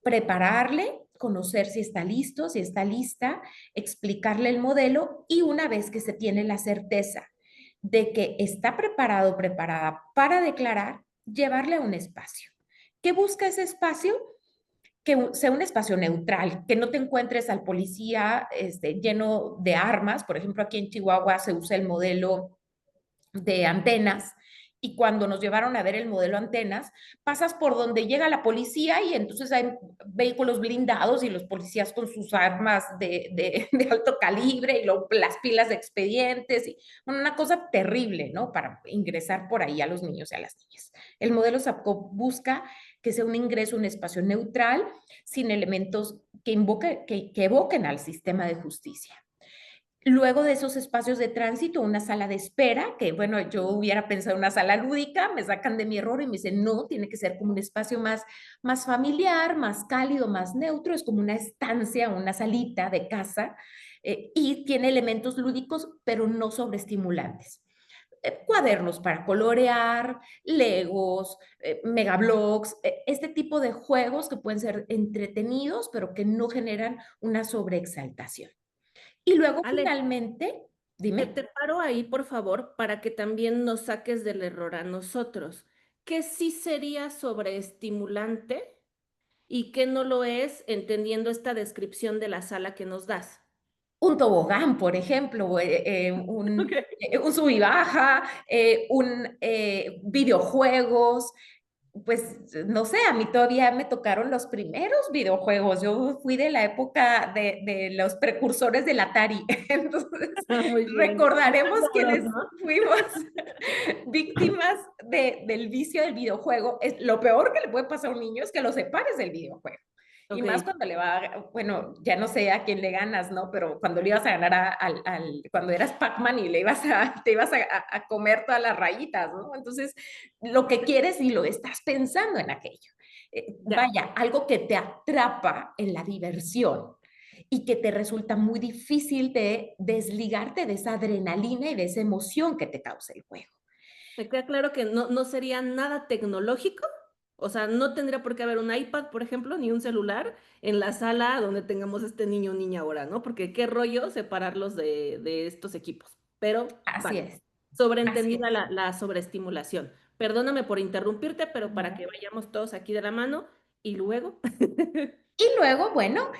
prepararle, conocer si está listo, si está lista, explicarle el modelo y una vez que se tiene la certeza de que está preparado, preparada para declarar, llevarle a un espacio. ¿Qué busca ese espacio? Que sea un espacio neutral, que no te encuentres al policía lleno de armas. Por ejemplo, aquí en Chihuahua se usa el modelo de antenas y cuando nos llevaron a ver el modelo antenas, pasas por donde llega la policía y entonces hay vehículos blindados y los policías con sus armas de alto calibre y las pilas de expedientes y una cosa terrible, ¿no? Para ingresar por ahí a los niños y a las niñas. El modelo SAPCO busca que sea un ingreso, un espacio neutral, sin elementos que evoquen al sistema de justicia. Luego de esos espacios de tránsito, una sala de espera, que bueno, yo hubiera pensado una sala lúdica, me sacan de mi error y me dicen, no, tiene que ser como un espacio más familiar, más cálido, más neutro, es como una estancia, una salita de casa, y tiene elementos lúdicos, pero no sobreestimulantes. Cuadernos para colorear, legos, megablocks, este tipo de juegos que pueden ser entretenidos, pero que no generan una sobreexaltación. Y luego Ale, finalmente, dime, te paro ahí, por favor, para que también nos saques del error a nosotros. ¿Qué sí sería sobreestimulante y qué no lo es, entendiendo esta descripción de la sala que nos das? un tobogán, por ejemplo, Ok. un sub y baja, videojuegos, pues no sé, a mí todavía me tocaron los primeros videojuegos. Yo fui de la época de los precursores del Atari. Entonces, Muy bien. recordaremos Están duros, quienes ¿no? fuimos víctimas del vicio del videojuego. Es, lo peor que le puede pasar a un niño es que lo separes del videojuego. Y Ok, más cuando le va, bueno, ya no sé a quién le ganas, ¿no? Pero cuando le ibas a ganar cuando eras Pac-Man y te ibas a comer todas las rayitas, ¿no? Entonces, lo que quieres y lo estás pensando en aquello. ya. Vaya, algo que te atrapa en la diversión y que te resulta muy difícil de desligarte de esa adrenalina y de esa emoción que te causa el juego. Me queda claro que no sería nada tecnológico, o sea, no tendría por qué haber un iPad, por ejemplo, ni un celular en la sala donde tengamos este niño o niña ahora, ¿no? Porque qué rollo separarlos de estos equipos. Pero Así vale, es, así sobreentendida es. la sobreestimulación. Perdóname por interrumpirte, pero para que vayamos todos aquí de la mano y luego. Y luego, bueno,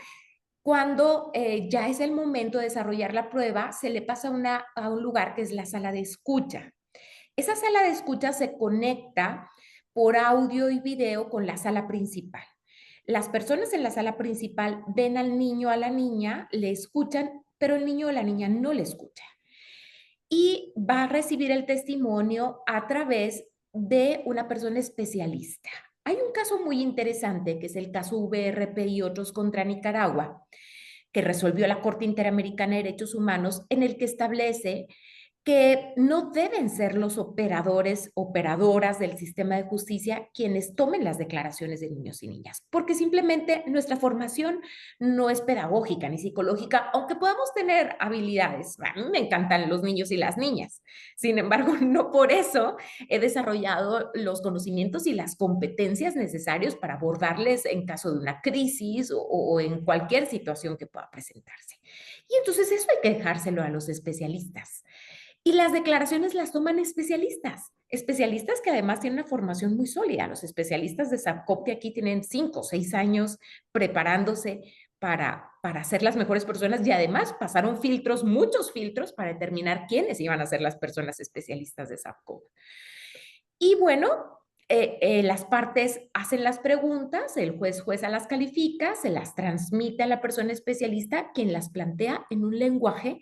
cuando ya es el momento de desarrollar la prueba, se le pasa a un lugar que es la sala de escucha. Esa sala de escucha se conecta por audio y video con la sala principal. Las personas en la sala principal ven al niño o a la niña, le escuchan, pero el niño o la niña no le escucha. Y va a recibir el testimonio a través de una persona especialista. Hay un caso muy interesante, que es el caso VRP y otros contra Nicaragua, que resolvió la Corte Interamericana de Derechos Humanos, en el que establece que no deben ser los operadores, operadoras del sistema de justicia quienes tomen las declaraciones de niños y niñas, porque simplemente nuestra formación no es pedagógica ni psicológica, aunque podamos tener habilidades. A mí me encantan los niños y las niñas, sin embargo, no por eso he desarrollado los conocimientos y las competencias necesarios para abordarles en caso de una crisis o en cualquier situación que pueda presentarse. Y entonces eso hay que dejárselo a los especialistas. Y las declaraciones las toman especialistas, especialistas que además tienen una formación muy sólida. Los especialistas de SAPCOPTI aquí tienen 5 o 6 años preparándose para ser las mejores personas y además pasaron filtros, muchos filtros para determinar quiénes iban a ser las personas especialistas de SAPCOP. Y bueno, las partes hacen las preguntas, el jueza las califica, se las transmite a la persona especialista, quien las plantea en un lenguaje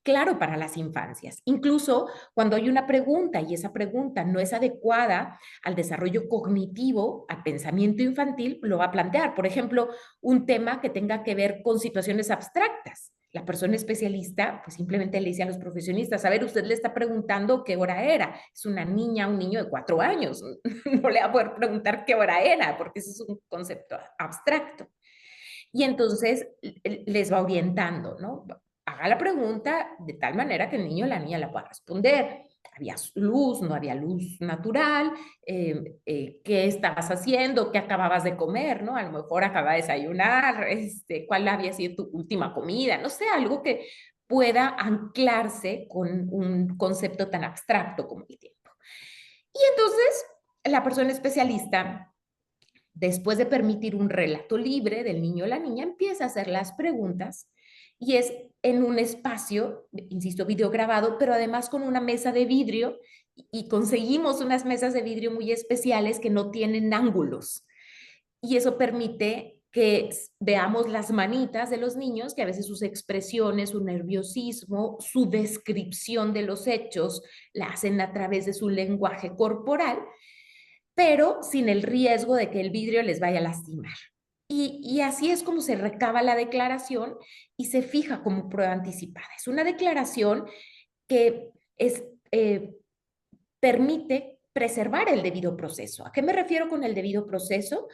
claro para las infancias. Incluso cuando hay una pregunta y esa pregunta no es adecuada al desarrollo cognitivo, al pensamiento infantil, lo va a plantear. Por ejemplo, un tema que tenga que ver con situaciones abstractas. La persona especialista pues simplemente le dice a los profesionistas, a ver, usted le está preguntando qué hora era. Es una niña, un niño de 4 años. No le va a poder preguntar qué hora era, porque eso es un concepto abstracto. Y entonces les va orientando, ¿no? Haga la pregunta de tal manera que el niño o la niña la pueda responder. Había luz, no había luz natural, qué estabas haciendo, qué acababas de comer, ¿no? A lo mejor acababa de desayunar, cuál había sido tu última comida, no sé, algo que pueda anclarse con un concepto tan abstracto como el tiempo. Y entonces la persona especialista, después de permitir un relato libre del niño o la niña, empieza a hacer las preguntas y es en un espacio, insisto, videograbado, pero además con una mesa de vidrio y conseguimos unas mesas de vidrio muy especiales que no tienen ángulos y eso permite que veamos las manitas de los niños, que a veces sus expresiones, su nerviosismo, su descripción de los hechos la hacen a través de su lenguaje corporal, pero sin el riesgo de que el vidrio les vaya a lastimar. Y así es como se recaba la declaración y se fija como prueba anticipada. Es una declaración que es, permite preservar el debido proceso. ¿A qué me refiero con el debido proceso?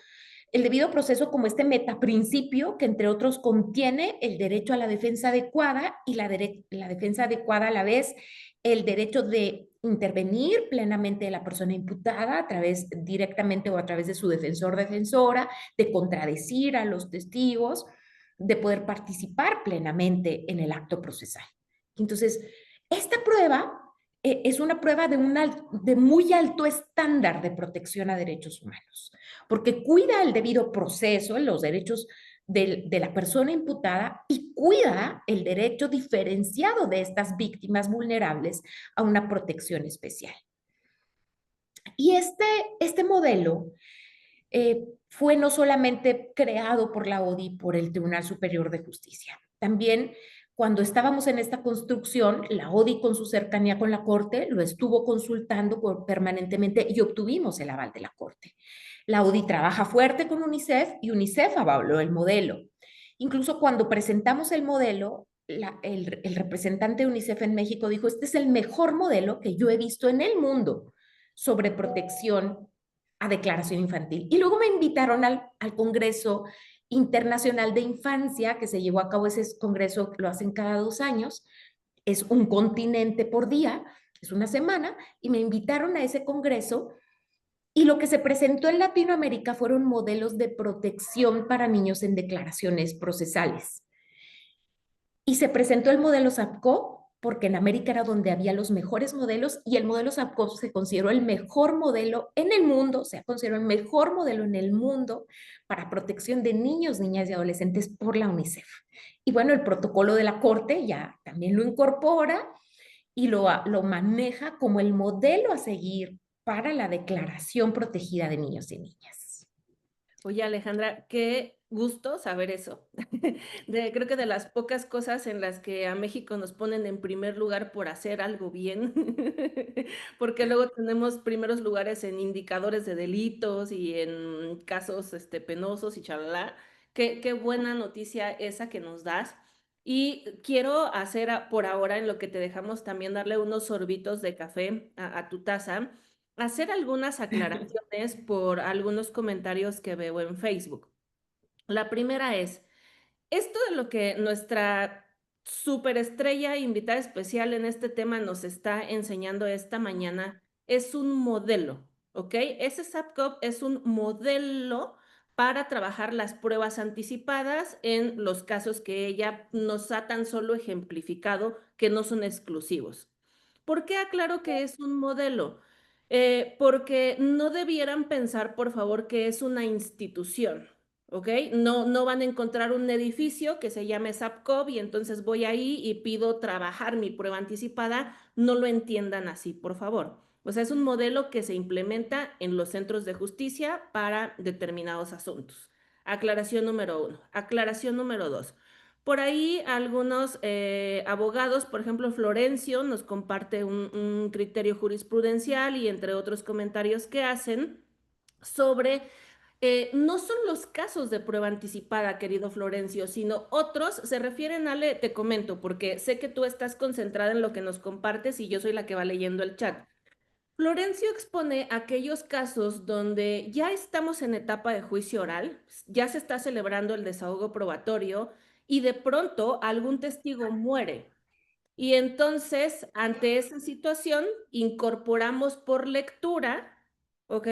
El debido proceso como este metaprincipio que entre otros contiene el derecho a la defensa adecuada y la defensa adecuada a la vez el derecho de intervenir plenamente de la persona imputada a través directamente o a través de su defensor defensora, de contradecir a los testigos, de poder participar plenamente en el acto procesal. Entonces, esta prueba es una prueba de muy alto estándar de protección a derechos humanos porque cuida el debido proceso, los derechos de la persona imputada y cuida el derecho diferenciado de estas víctimas vulnerables a una protección especial. Y este modelo fue no solamente creado por la ODI, por el Tribunal Superior de Justicia, también cuando estábamos en esta construcción, la ODI con su cercanía con la Corte lo estuvo consultando permanentemente y obtuvimos el aval de la Corte. La UDI trabaja fuerte con UNICEF y UNICEF avaló el modelo. Incluso cuando presentamos el modelo, el representante de UNICEF en México dijo, este es el mejor modelo que yo he visto en el mundo sobre protección a declaración infantil. Y luego me invitaron al Congreso Internacional de Infancia, que se llevó a cabo ese congreso, lo hacen cada 2 años, es un continente por día, es una semana, y me invitaron a ese congreso y lo que se presentó en Latinoamérica fueron modelos de protección para niños en declaraciones procesales. Y se presentó el modelo SAPCO porque en América era donde había los mejores modelos y el modelo SAPCO se consideró el mejor modelo en el mundo, se consideró el mejor modelo en el mundo para protección de niños, niñas y adolescentes por la UNICEF. Y bueno, el protocolo de la Corte ya también lo incorpora y lo maneja como el modelo a seguir para la declaración protegida de niños y niñas. Oye, Alejandra, qué gusto saber eso. Creo que de las pocas cosas en las que a México nos ponen en primer lugar por hacer algo bien, porque luego tenemos primeros lugares en indicadores de delitos y en casos penosos y chalala. Qué buena noticia esa que nos das. Y quiero hacer por ahora, en lo que te dejamos, también darle unos sorbitos de café a tu taza, hacer algunas aclaraciones por algunos comentarios que veo en Facebook. La primera es, esto de lo que nuestra superestrella invitada especial en este tema nos está enseñando esta mañana es un modelo, ¿ok? Ese SAPCOP es un modelo para trabajar las pruebas anticipadas en los casos que ella nos ha tan solo ejemplificado que no son exclusivos. ¿Por qué aclaro que es un modelo? Porque no debieran pensar, por favor, que es una institución. ¿Ok? No van a encontrar un edificio que se llame SAPCOB y entonces voy ahí y pido trabajar mi prueba anticipada. No lo entiendan así, por favor. O sea, es un modelo que se implementa en los centros de justicia para determinados asuntos. Aclaración número uno. Aclaración número dos. Por ahí algunos abogados, por ejemplo, Florencio nos comparte un criterio jurisprudencial y entre otros comentarios que hacen sobre no son los casos de prueba anticipada, querido Florencio, sino otros se refieren a, te comento, porque sé que tú estás concentrada en lo que nos compartes y yo soy la que va leyendo el chat. Florencio expone aquellos casos donde ya estamos en etapa de juicio oral, ya se está celebrando el desahogo probatorio y de pronto algún testigo muere. Y entonces, ante esa situación, incorporamos por lectura, ¿ok?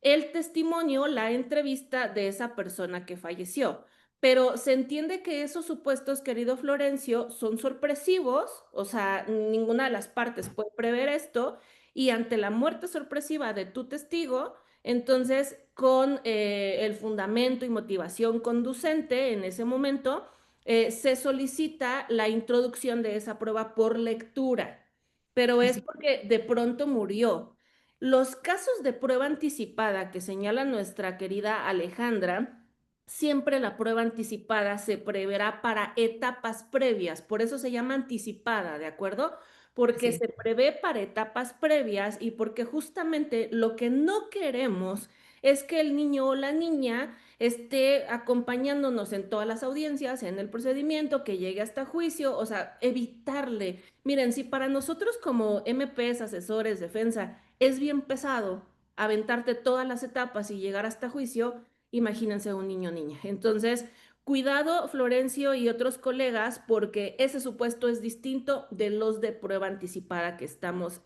El testimonio, la entrevista de esa persona que falleció. Pero se entiende que esos supuestos, querido Florencio, son sorpresivos, o sea, ninguna de las partes puede prever esto, y ante la muerte sorpresiva de tu testigo, entonces, con el fundamento y motivación conducente en ese momento, se solicita la introducción de esa prueba por lectura, pero es Así, porque de pronto murió. Los casos de prueba anticipada que señala nuestra querida Alejandra, siempre la prueba anticipada se preverá para etapas previas, por eso se llama anticipada, ¿de acuerdo? así Porque es. se prevé para etapas previas y porque justamente lo que no queremos es que el niño o la niña esté acompañándonos en todas las audiencias, en el procedimiento, que llegue hasta juicio, o sea, evitarle. Miren, si para nosotros como MPs, asesores, defensa, es bien pesado aventarte todas las etapas y llegar hasta juicio, imagínense un niño o niña. Entonces, cuidado, Florencio y otros colegas, porque ese supuesto es distinto de los de prueba anticipada que estamos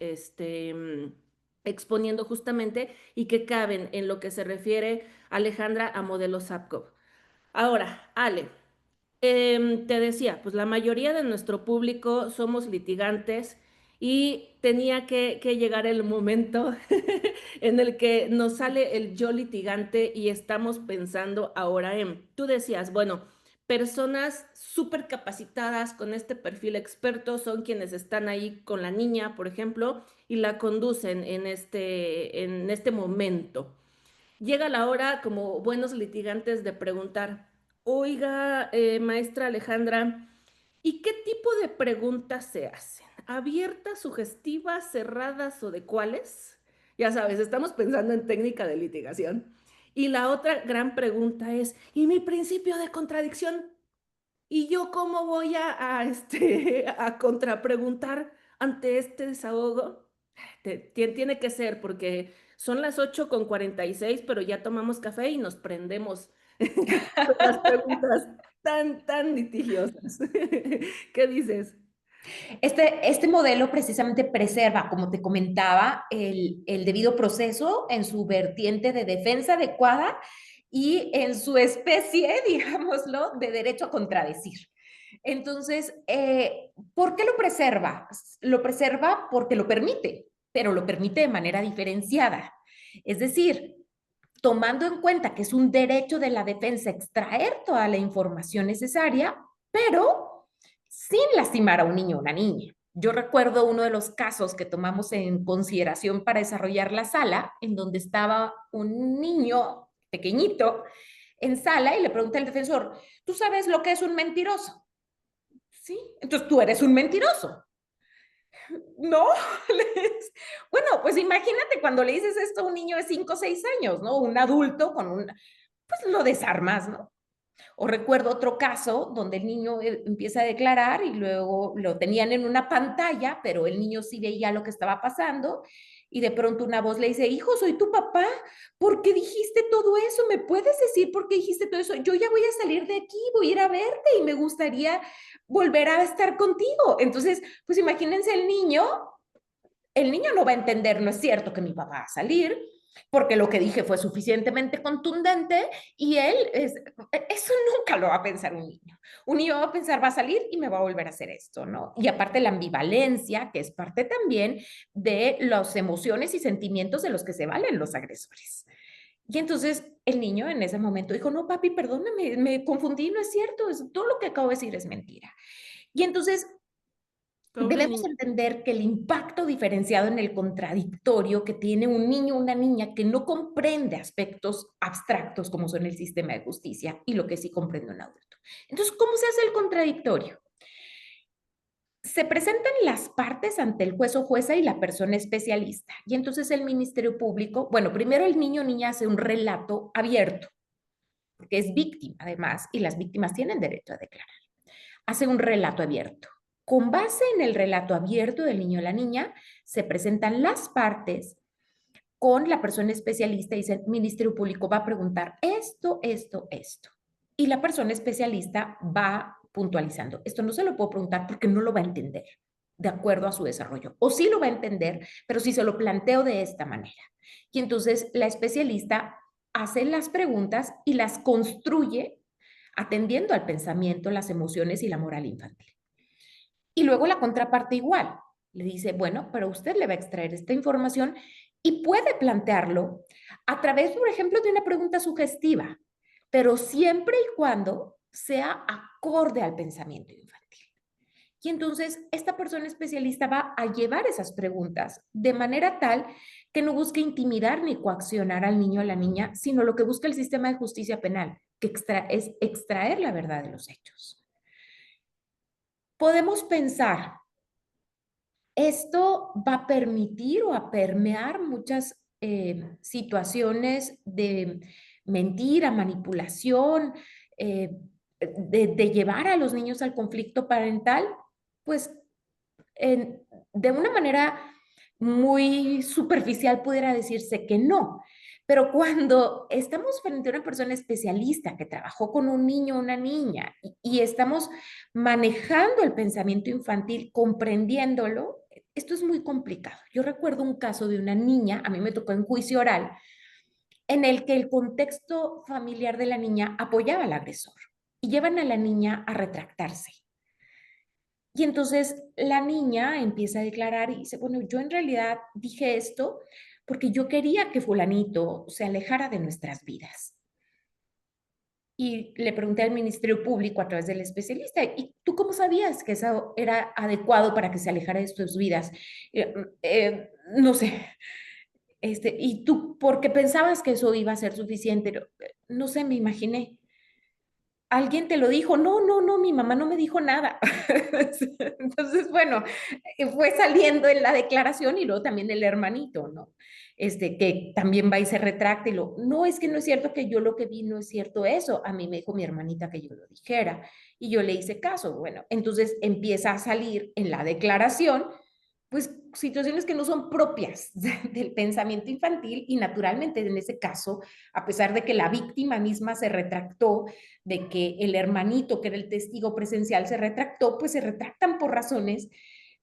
exponiendo justamente y que caben en lo que se refiere, Alejandra, a modelos SAPCO. Ahora, Ale, te decía, pues la mayoría de nuestro público somos litigantes y tenía que llegar el momento en el que nos sale el yo litigante y estamos pensando ahora en, tú decías, bueno, personas súper capacitadas con este perfil experto son quienes están ahí con la niña, por ejemplo, y la conducen en este momento. Llega la hora, como buenos litigantes, de preguntar, oiga, maestra Alejandra, ¿y qué tipo de preguntas se hacen? ¿Abiertas, sugestivas, cerradas o de cuáles? Ya sabes, estamos pensando en técnica de litigación. Y la otra gran pregunta es, ¿y mi principio de contradicción? ¿Y yo cómo voy a contrapreguntar ante este desahogo? Tiene que ser porque son las 8:46, pero ya tomamos café y nos prendemos con las preguntas tan litigiosas. ¿Qué dices? Este modelo precisamente preserva, como te comentaba, el debido proceso en su vertiente de defensa adecuada y en su especie, digámoslo, de derecho a contradecir. Entonces, ¿por qué lo preserva? Lo preserva porque lo permite, pero lo permite de manera diferenciada. Es decir, tomando en cuenta que es un derecho de la defensa extraer toda la información necesaria, pero sin lastimar a un niño o una niña. Yo recuerdo uno de los casos que tomamos en consideración para desarrollar la sala, en donde estaba un niño pequeñito en sala y le pregunta al defensor, ¿tú sabes lo que es un mentiroso? Sí, entonces tú eres un mentiroso. No, bueno, pues imagínate cuando le dices esto a un niño de 5 o 6 años, ¿no? Un adulto con un, pues lo desarmas, ¿no? O recuerdo otro caso donde el niño empieza a declarar y luego lo tenían en una pantalla, pero el niño sí veía lo que estaba pasando y de pronto una voz le dice, hijo, soy tu papá, ¿por qué dijiste todo eso? ¿Me puedes decir por qué dijiste todo eso? Yo ya voy a salir de aquí, voy a ir a verte y me gustaría volver a estar contigo. Entonces, pues imagínense el niño no va a entender, no es cierto que mi papá va a salir, porque lo que dije fue suficientemente contundente y eso nunca lo va a pensar un niño. Un niño va a pensar, va a salir y me va a volver a hacer esto, ¿no? Y aparte la ambivalencia, que es parte también de las emociones y sentimientos de los que se valen los agresores. Y entonces el niño en ese momento dijo, no, papi, perdóname, me confundí, no es cierto, todo lo que acabo de decir es mentira. Y entonces Pobre debemos niño. entender que el impacto diferenciado en el contradictorio que tiene un niño o una niña que no comprende aspectos abstractos como son el sistema de justicia y lo que sí comprende un adulto. Entonces, ¿cómo se hace el contradictorio? Se presentan las partes ante el juez o jueza y la persona especialista. Y entonces el Ministerio Público, bueno, primero el niño o niña hace un relato abierto, porque es víctima además, y las víctimas tienen derecho a declarar. Hace un relato abierto. Con base en el relato abierto del niño o la niña, se presentan las partes con la persona especialista y dice, el Ministerio Público va a preguntar esto, esto, esto. Y la persona especialista va puntualizando. Esto no se lo puedo preguntar porque no lo va a entender de acuerdo a su desarrollo. O sí lo va a entender, pero si se lo planteo de esta manera. Y entonces la especialista hace las preguntas y las construye atendiendo al pensamiento, las emociones y la moral infantil. Y luego la contraparte igual. Le dice, bueno, pero usted le va a extraer esta información y puede plantearlo a través, por ejemplo, de una pregunta sugestiva, pero siempre y cuando sea acorde al pensamiento infantil. Y entonces esta persona especialista va a llevar esas preguntas de manera tal que no busque intimidar ni coaccionar al niño o a la niña, sino lo que busca el sistema de justicia penal, que es extraer la verdad de los hechos. Podemos pensar, esto va a permitir o a permear muchas situaciones de mentira, manipulación, de llevar a los niños al conflicto parental, pues de una manera muy superficial pudiera decirse que no. Pero cuando estamos frente a una persona especialista que trabajó con un niño o una niña y estamos manejando el pensamiento infantil, comprendiéndolo, esto es muy complicado. Yo recuerdo un caso de una niña, a mí me tocó en juicio oral, en el que el contexto familiar de la niña apoyaba al agresor y llevan a la niña a retractarse. Y entonces la niña empieza a declarar y dice, bueno, yo en realidad dije esto porque yo quería que fulanito se alejara de nuestras vidas. Y le pregunté al Ministerio Público a través del especialista, ¿y tú cómo sabías que eso era adecuado para que se alejara de tus vidas? No sé, ¿y tú por qué pensabas que eso iba a ser suficiente? No sé, me imaginé. ¿Alguien te lo dijo? No, no, no, mi mamá no me dijo nada. Entonces, bueno, fue saliendo en la declaración y luego también el hermanito, ¿no? Que también va y se retracta y no, es que no es cierto que yo lo que vi no es cierto eso. A mí me dijo mi hermanita que yo lo dijera y yo le hice caso. Bueno, entonces empieza a salir en la declaración pues situaciones que no son propias del pensamiento infantil y naturalmente en ese caso, a pesar de que la víctima misma se retractó, de que el hermanito que era el testigo presencial se retractó, pues se retractan por razones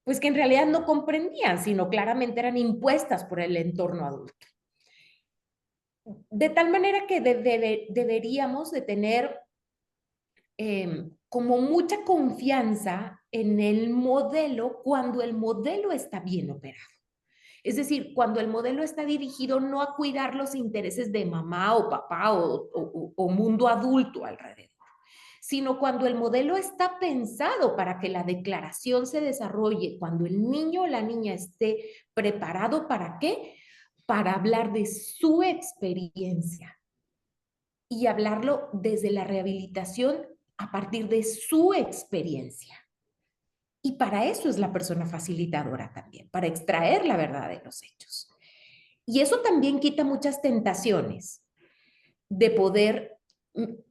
pues que en realidad no comprendían, sino claramente eran impuestas por el entorno adulto. De tal manera que deberíamos de tener como mucha confianza en el modelo cuando el modelo está bien operado. Es decir, cuando el modelo está dirigido no a cuidar los intereses de mamá o papá o mundo adulto alrededor, sino cuando el modelo está pensado para que la declaración se desarrolle, cuando el niño o la niña esté preparado para qué, para hablar de su experiencia y hablarlo desde la rehabilitación a partir de su experiencia. Y para eso es la persona facilitadora también, para extraer la verdad de los hechos. Y eso también quita muchas tentaciones de poder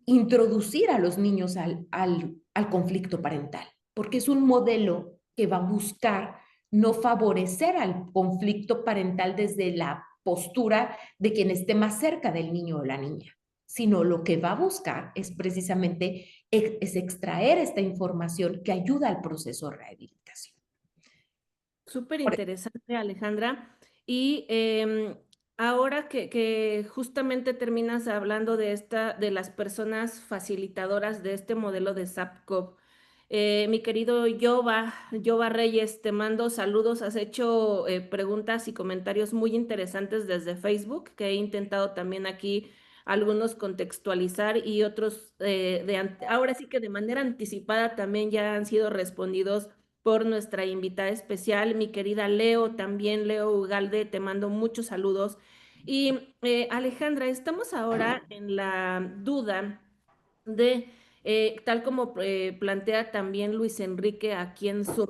introducir a los niños al conflicto parental, porque es un modelo que va a buscar no favorecer al conflicto parental desde la postura de quien esté más cerca del niño o la niña, sino lo que va a buscar es precisamente es extraer esta información que ayuda al proceso de rehabilitación. Súper interesante, Alejandra. Y ahora que justamente terminas hablando de de las personas facilitadoras de este modelo de SAPCOP, mi querido Jova Reyes, te mando saludos. Has hecho preguntas y comentarios muy interesantes desde Facebook, que he intentado también aquí algunos contextualizar y otros ahora sí que de manera anticipada también ya han sido respondidos por nuestra invitada especial, mi querida Leo, también Leo Ugalde, te mando muchos saludos. Y Alejandra, estamos ahora en la duda de, tal como plantea también Luis Enrique aquí en Zoom,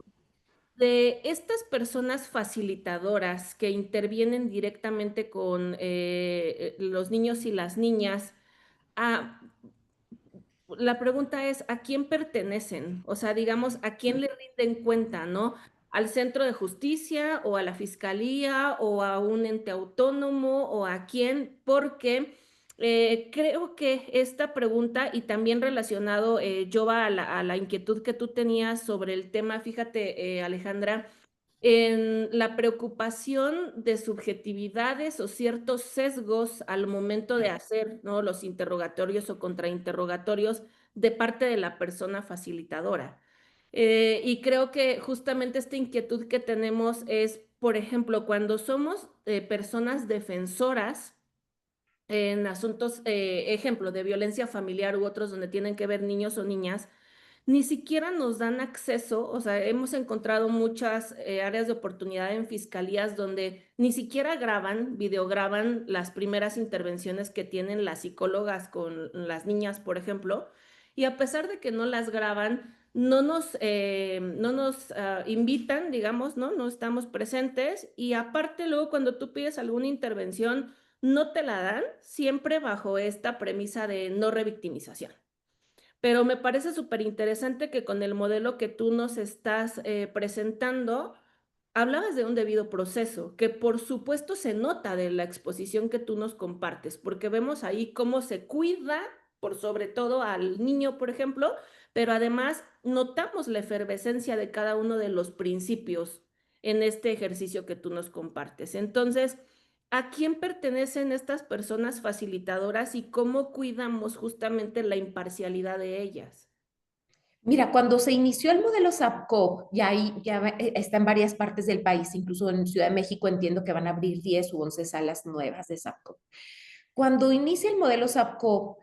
de estas personas facilitadoras que intervienen directamente con los niños y las niñas. ah, la pregunta es, ¿a quién pertenecen? O sea, digamos, ¿a quién le rinden cuenta, no? ¿Al centro de justicia o a la fiscalía o a un ente autónomo o a quién? Porque creo que esta pregunta y también relacionado, Jova, a la inquietud que tú tenías sobre el tema, fíjate, Alejandra, en la preocupación de subjetividades o ciertos sesgos al momento de hacer, ¿no?, los interrogatorios o contrainterrogatorios de parte de la persona facilitadora. Y creo que justamente esta inquietud que tenemos es, por ejemplo, cuando somos personas defensoras en asuntos, ejemplo, de violencia familiar u otros donde tienen que ver niños o niñas, ni siquiera nos dan acceso. O sea, hemos encontrado muchas áreas de oportunidad en fiscalías donde ni siquiera graban, videograban las primeras intervenciones que tienen las psicólogas con las niñas, por ejemplo, y a pesar de que no las graban, no nos invitan, digamos, ¿no? No estamos presentes y aparte luego cuando tú pides alguna intervención, no te la dan, siempre bajo esta premisa de no revictimización. Pero me parece súper interesante que con el modelo que tú nos estás presentando, hablabas de un debido proceso, que por supuesto se nota de la exposición que tú nos compartes, porque vemos ahí cómo se cuida, por sobre todo al niño, por ejemplo, pero además notamos la efervescencia de cada uno de los principios en este ejercicio que tú nos compartes. Entonces, ¿a quién pertenecen estas personas facilitadoras y cómo cuidamos justamente la imparcialidad de ellas? Mira, cuando se inició el modelo SAPCO, está en varias partes del país, incluso en Ciudad de México entiendo que van a abrir 10 u 11 salas nuevas de SAPCO. Cuando inicia el modelo SAPCO,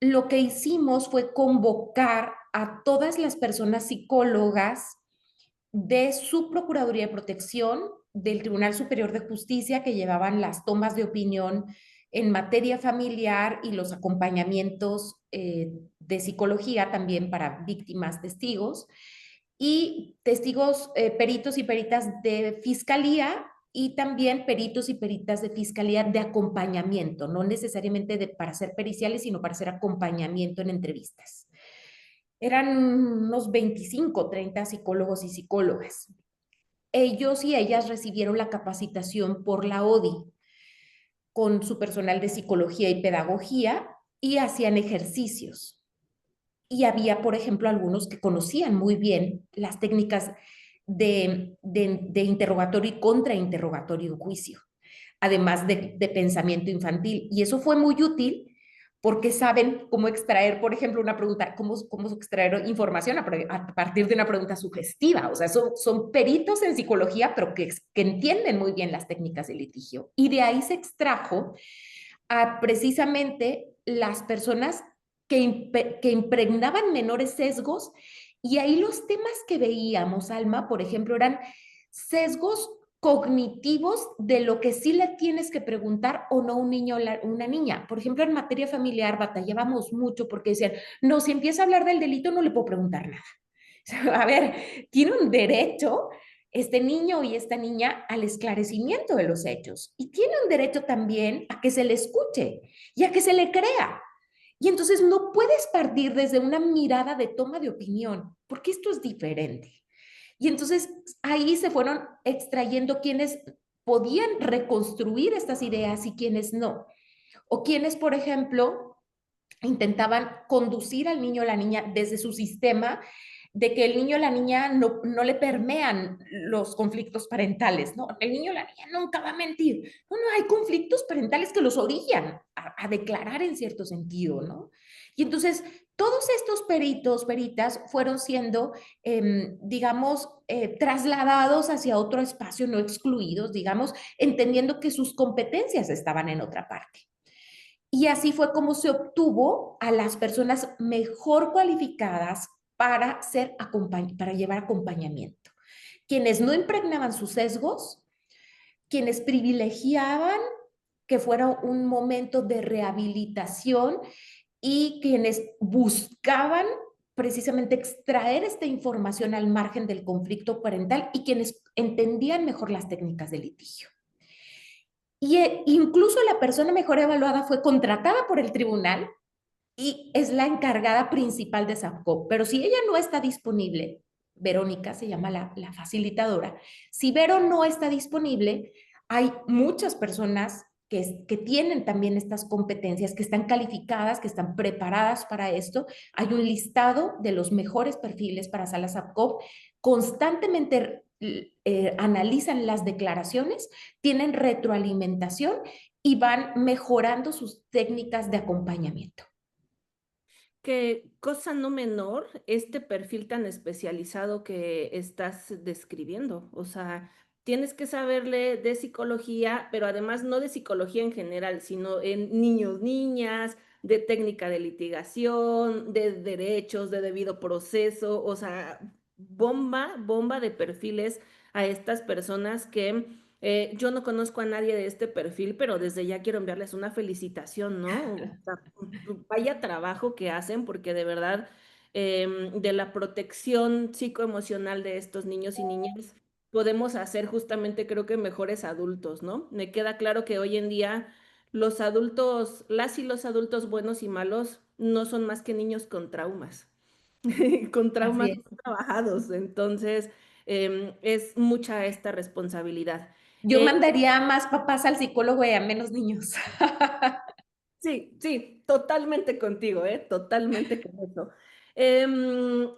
lo que hicimos fue convocar a todas las personas psicólogas de su Procuraduría de Protección, del Tribunal Superior de Justicia, que llevaban las tomas de opinión en materia familiar y los acompañamientos de psicología también para víctimas, testigos, y testigos, peritos y peritas de fiscalía y también peritos y peritas de fiscalía de acompañamiento, no necesariamente para ser periciales, sino para hacer acompañamiento en entrevistas. Eran unos 25, 30 psicólogos y psicólogas. Ellos y ellas recibieron la capacitación por la ODI con su personal de psicología y pedagogía y hacían ejercicios. Y había, por ejemplo, algunos que conocían muy bien las técnicas de interrogatorio y contrainterrogatorio en juicio, además de pensamiento infantil. Y eso fue muy útil porque saben cómo extraer, por ejemplo, una pregunta, cómo extraer información a partir de una pregunta sugestiva. O sea, son peritos en psicología, pero que entienden muy bien las técnicas de litigio. Y de ahí se extrajo a precisamente las personas que impregnaban menores sesgos. Y ahí los temas que veíamos, Alma, por ejemplo, eran sesgos cognitivos de lo que sí le tienes que preguntar o no a un niño o una niña. Por ejemplo, en materia familiar batallábamos mucho porque decían, no, si empieza a hablar del delito no le puedo preguntar nada. A ver, tiene un derecho este niño y esta niña al esclarecimiento de los hechos y tiene un derecho también a que se le escuche y a que se le crea. Y entonces no puedes partir desde una mirada de toma de opinión, porque esto es diferente. Y entonces ahí se fueron extrayendo quienes podían reconstruir estas ideas y quienes no. O quienes, por ejemplo, intentaban conducir al niño o la niña desde su sistema de que el niño o la niña no le permean los conflictos parentales, ¿no? El niño o la niña nunca va a mentir. No, no, hay conflictos parentales que los orillan a declarar en cierto sentido, ¿no? Y entonces, todos estos peritos, peritas, fueron siendo, digamos, trasladados hacia otro espacio, no excluidos, digamos, entendiendo que sus competencias estaban en otra parte. Y así fue como se obtuvo a las personas mejor cualificadas para, para llevar acompañamiento. Quienes no impregnaban sus sesgos, quienes privilegiaban que fuera un momento de rehabilitación y quienes buscaban precisamente extraer esta información al margen del conflicto parental y quienes entendían mejor las técnicas de litigio. Y incluso la persona mejor evaluada fue contratada por el tribunal y es la encargada principal de SAPCO. Pero si ella no está disponible, Verónica se llama la facilitadora, si Vero no está disponible, hay muchas personas que tienen también estas competencias, que están calificadas, que están preparadas para esto. Hay un listado de los mejores perfiles para salas SAPCO. Constantemente analizan las declaraciones, tienen retroalimentación y van mejorando sus técnicas de acompañamiento. Qué cosa no menor este perfil tan especializado que estás describiendo. O sea, tienes que saberle de psicología, pero además no de psicología en general, sino en niños, niñas, de técnica de litigación, de derechos, de debido proceso. O sea, bomba, bomba de perfiles a estas personas que yo no conozco a nadie de este perfil, pero desde ya quiero enviarles una felicitación, ¿no? O sea, vaya trabajo que hacen, porque de verdad de la protección psicoemocional de estos niños y niñas, podemos hacer justamente, creo que mejores adultos, ¿no? Me queda claro que hoy en día los adultos, las y los adultos buenos y malos no son más que niños con traumas, con Así traumas es. no trabajados. Entonces, es mucha esta responsabilidad. Yo mandaría a más papás al psicólogo y a menos niños. Sí, sí, totalmente contigo, ¿eh? Totalmente con eso.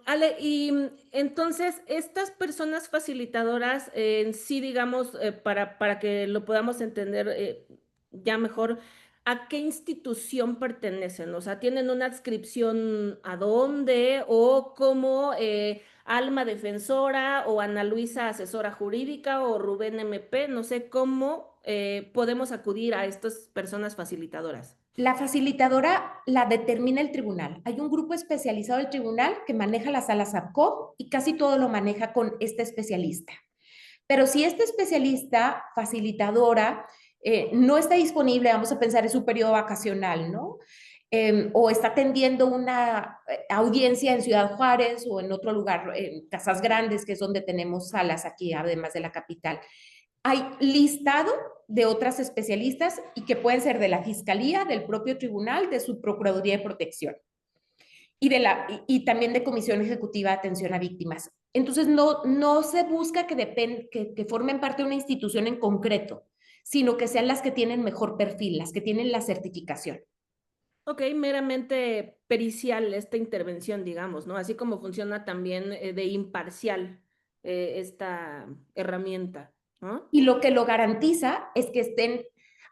Ale, y entonces, estas personas facilitadoras, en sí, digamos, para que lo podamos entender ya mejor, ¿a qué institución pertenecen? O sea, ¿tienen una adscripción a dónde o como Alma Defensora o Ana Luisa Asesora Jurídica o Rubén MP? No sé cómo podemos acudir a estas personas facilitadoras. La facilitadora la determina el tribunal. Hay un grupo especializado del tribunal que maneja las salas APCO y casi todo lo maneja con este especialista. Pero si este especialista, facilitadora, no está disponible, vamos a pensar en su periodo vacacional, ¿no? O está atendiendo una audiencia en Ciudad Juárez o en otro lugar, en Casas Grandes, que es donde tenemos salas aquí, además de la capital. Hay listado de otras especialistas y que pueden ser de la Fiscalía, del propio tribunal, de su Procuraduría de Protección y también de Comisión Ejecutiva de Atención a Víctimas. Entonces, no se busca que formen parte de una institución en concreto, sino que sean las que tienen mejor perfil, las que tienen la certificación. Ok, meramente pericial esta intervención, digamos, ¿no? Así como funciona también de imparcial esta herramienta, ¿no? Y lo que lo garantiza es que estén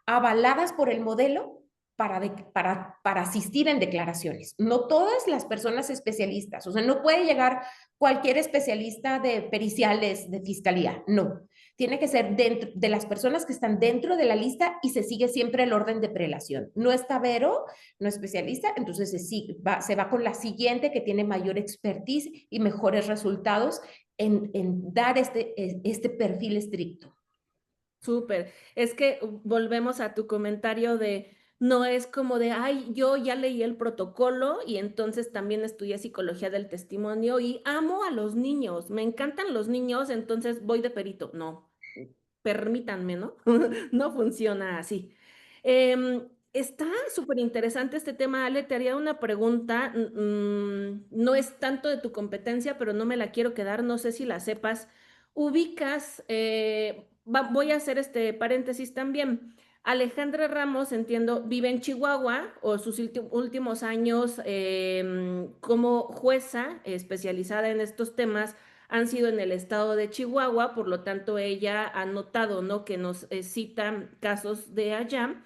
avaladas por el modelo para asistir en declaraciones. No todas las personas especialistas, o sea, no puede llegar cualquier especialista de periciales de fiscalía, no. Tiene que ser dentro de las personas que están dentro de la lista y se sigue siempre el orden de prelación. No está Vero, no especialista, entonces se va con la siguiente que tiene mayor expertise y mejores resultados en dar este perfil estricto. Súper. Es que volvemos a tu comentario de, no es como de, ay, yo ya leí el protocolo y entonces también estudié psicología del testimonio y amo a los niños, me encantan los niños, entonces voy de perito. No, permítanme, ¿no? No funciona así. Está súper interesante este tema, Ale. Te haría una pregunta. No es tanto de tu competencia, pero no me la quiero quedar. No sé si la sepas. Ubicas, voy a hacer este paréntesis también. Alejandra Ramos, entiendo, vive en Chihuahua o sus últimos años como jueza especializada en estos temas han sido en el estado de Chihuahua, por lo tanto ella ha notado, ¿no? Que nos citan casos de allá,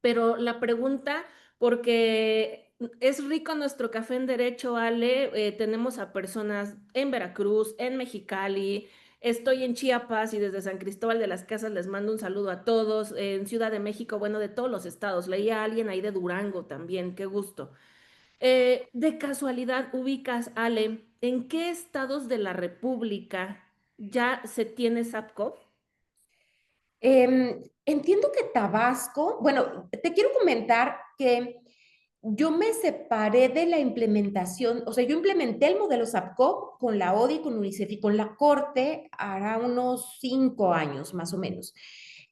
pero la pregunta, porque es rico nuestro café en derecho, Ale, tenemos a personas en Veracruz, en Mexicali, estoy en Chiapas y desde San Cristóbal de las Casas les mando un saludo a todos, en Ciudad de México, bueno, de todos los estados, leía a alguien ahí de Durango también, qué gusto. De casualidad, ubicas, Ale, ¿en qué estados de la República ya se tiene SAPCO? Entiendo que Tabasco, bueno, te quiero comentar que yo me separé de la implementación, o sea, yo implementé el modelo SAPCO con la ODI, con UNICEF y con la Corte hará unos 5 años más o menos.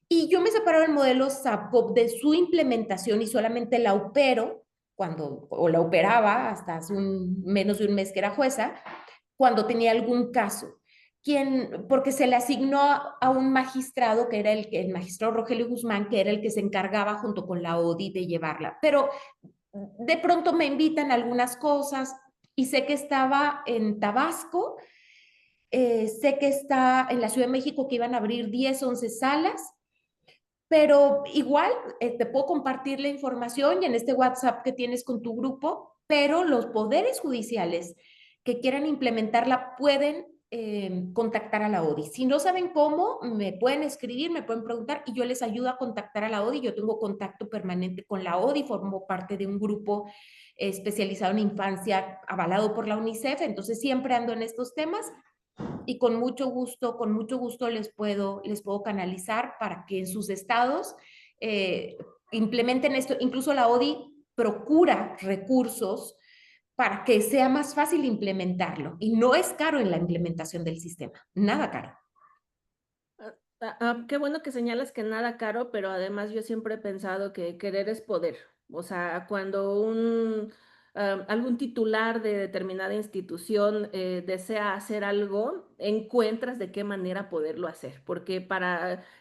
Y yo me separé del modelo SAPCO de su implementación y solamente la opero o la operaba hasta hace menos de un mes que era jueza, cuando tenía algún caso. Porque se le asignó a un magistrado, que era el magistrado Rogelio Guzmán, que era el que se encargaba junto con la ODI de llevarla. Pero de pronto me invitan a algunas cosas y sé que estaba en Tabasco, sé que está en la Ciudad de México que iban a abrir 10 11 salas, pero igual te puedo compartir la información y en este WhatsApp que tienes con tu grupo, pero los poderes judiciales que quieran implementarla pueden contactar a la ODI. Si no saben cómo, me pueden escribir, me pueden preguntar y yo les ayudo a contactar a la ODI. Yo tengo contacto permanente con la ODI, formo parte de un grupo especializado en infancia avalado por la UNICEF, entonces siempre ando en estos temas y con mucho gusto les puedo canalizar para que en sus estados implementen esto. Incluso la ODI procura recursos para que sea más fácil implementarlo. Y no es caro en la implementación del sistema, nada caro. Qué bueno que señalas que nada caro, pero además yo siempre he pensado que querer es poder. O sea, cuando algún titular de determinada institución desea hacer algo, encuentras de qué manera poderlo hacer. Porque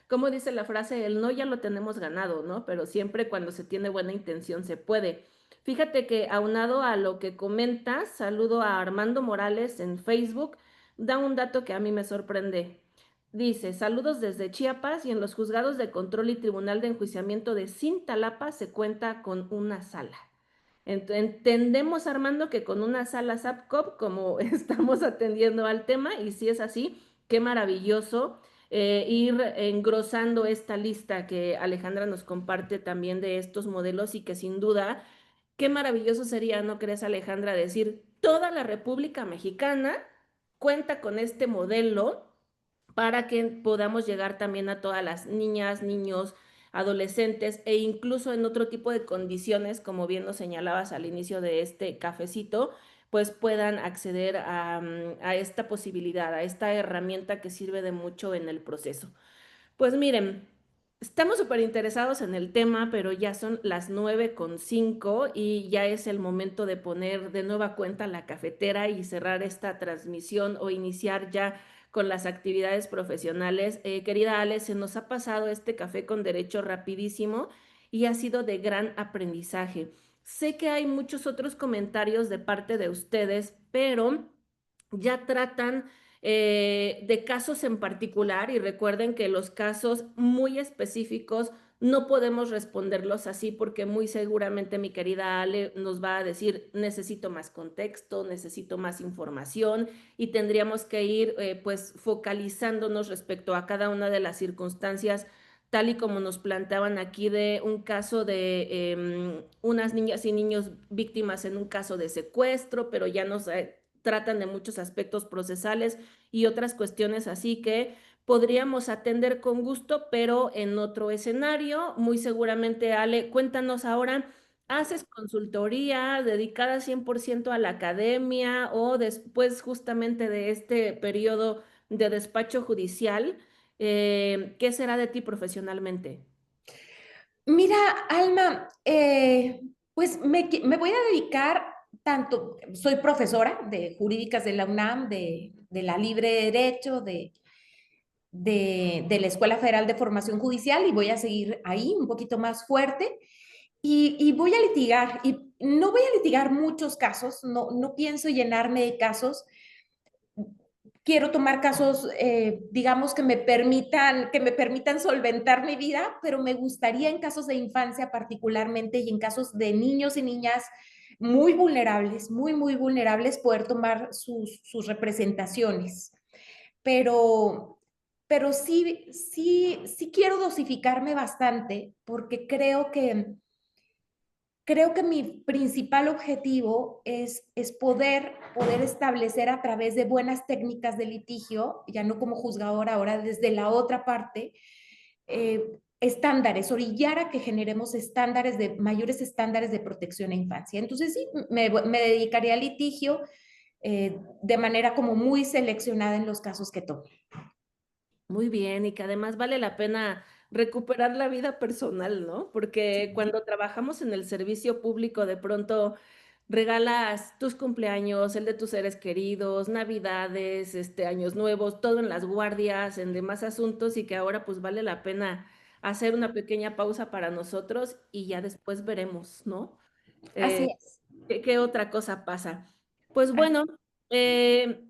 como dice la frase, el no ya lo tenemos ganado, ¿no? Pero siempre cuando se tiene buena intención se puede. Fíjate que aunado a lo que comentas, saludo a Armando Morales en Facebook, da un dato que a mí me sorprende. Dice, saludos desde Chiapas y en los juzgados de control y tribunal de enjuiciamiento de Cintalapa se cuenta con una sala. Entendemos, Armando, que con una sala SAPCOP, como estamos atendiendo al tema, y si es así, qué maravilloso ir engrosando esta lista que Alejandra nos comparte también de estos modelos y que sin duda, qué maravilloso sería, ¿no crees, Alejandra, decir, toda la República Mexicana cuenta con este modelo para que podamos llegar también a todas las niñas, niños, adolescentes e incluso en otro tipo de condiciones, como bien nos señalabas al inicio de este cafecito, pues puedan acceder a esta posibilidad, a esta herramienta que sirve de mucho en el proceso. Pues miren, estamos súper interesados en el tema, pero ya son las 9:05 y ya es el momento de poner de nueva cuenta la cafetera y cerrar esta transmisión o iniciar ya con las actividades profesionales. Querida Ale, se nos ha pasado este café con derecho rapidísimo y ha sido de gran aprendizaje. Sé que hay muchos otros comentarios de parte de ustedes, pero ya tratan de casos en particular y recuerden que los casos muy específicos no podemos responderlos así porque muy seguramente mi querida Ale nos va a decir necesito más contexto, necesito más información y tendríamos que ir pues focalizándonos respecto a cada una de las circunstancias tal y como nos planteaban aquí de un caso de unas niñas y niños víctimas en un caso de secuestro, pero ya nos tratan de muchos aspectos procesales y otras cuestiones así que podríamos atender con gusto, pero en otro escenario. Muy seguramente, Ale, cuéntanos ahora, ¿haces consultoría dedicada 100% a la academia o después justamente de este periodo de despacho judicial? ¿Qué será de ti profesionalmente? Mira, Alma, pues me voy a dedicar tanto, soy profesora de jurídicas de la UNAM, de la Libre Derecho, de la Escuela Federal de Formación Judicial y voy a seguir ahí un poquito más fuerte y voy a litigar y no voy a litigar muchos casos, no pienso llenarme de casos. Quiero tomar casos, digamos, que me permitan solventar mi vida, pero me gustaría en casos de infancia particularmente y en casos de niños y niñas muy vulnerables, poder tomar sus representaciones. Pero, pero sí quiero dosificarme bastante porque creo que mi principal objetivo es poder establecer a través de buenas técnicas de litigio, ya no como juzgadora, ahora desde la otra parte, estándares, orillar a que generemos mayores estándares de protección a infancia. Entonces sí, me dedicaría al litigio de manera como muy seleccionada en los casos que tomo. Muy bien, y que además vale la pena recuperar la vida personal, ¿no? Porque cuando trabajamos en el servicio público, de pronto regalas tus cumpleaños, el de tus seres queridos, navidades, años nuevos, todo en las guardias, en demás asuntos, y que ahora pues vale la pena hacer una pequeña pausa para nosotros y ya después veremos, ¿no? Así Eh, es. ¿qué otra cosa pasa? Pues Así. bueno, eh,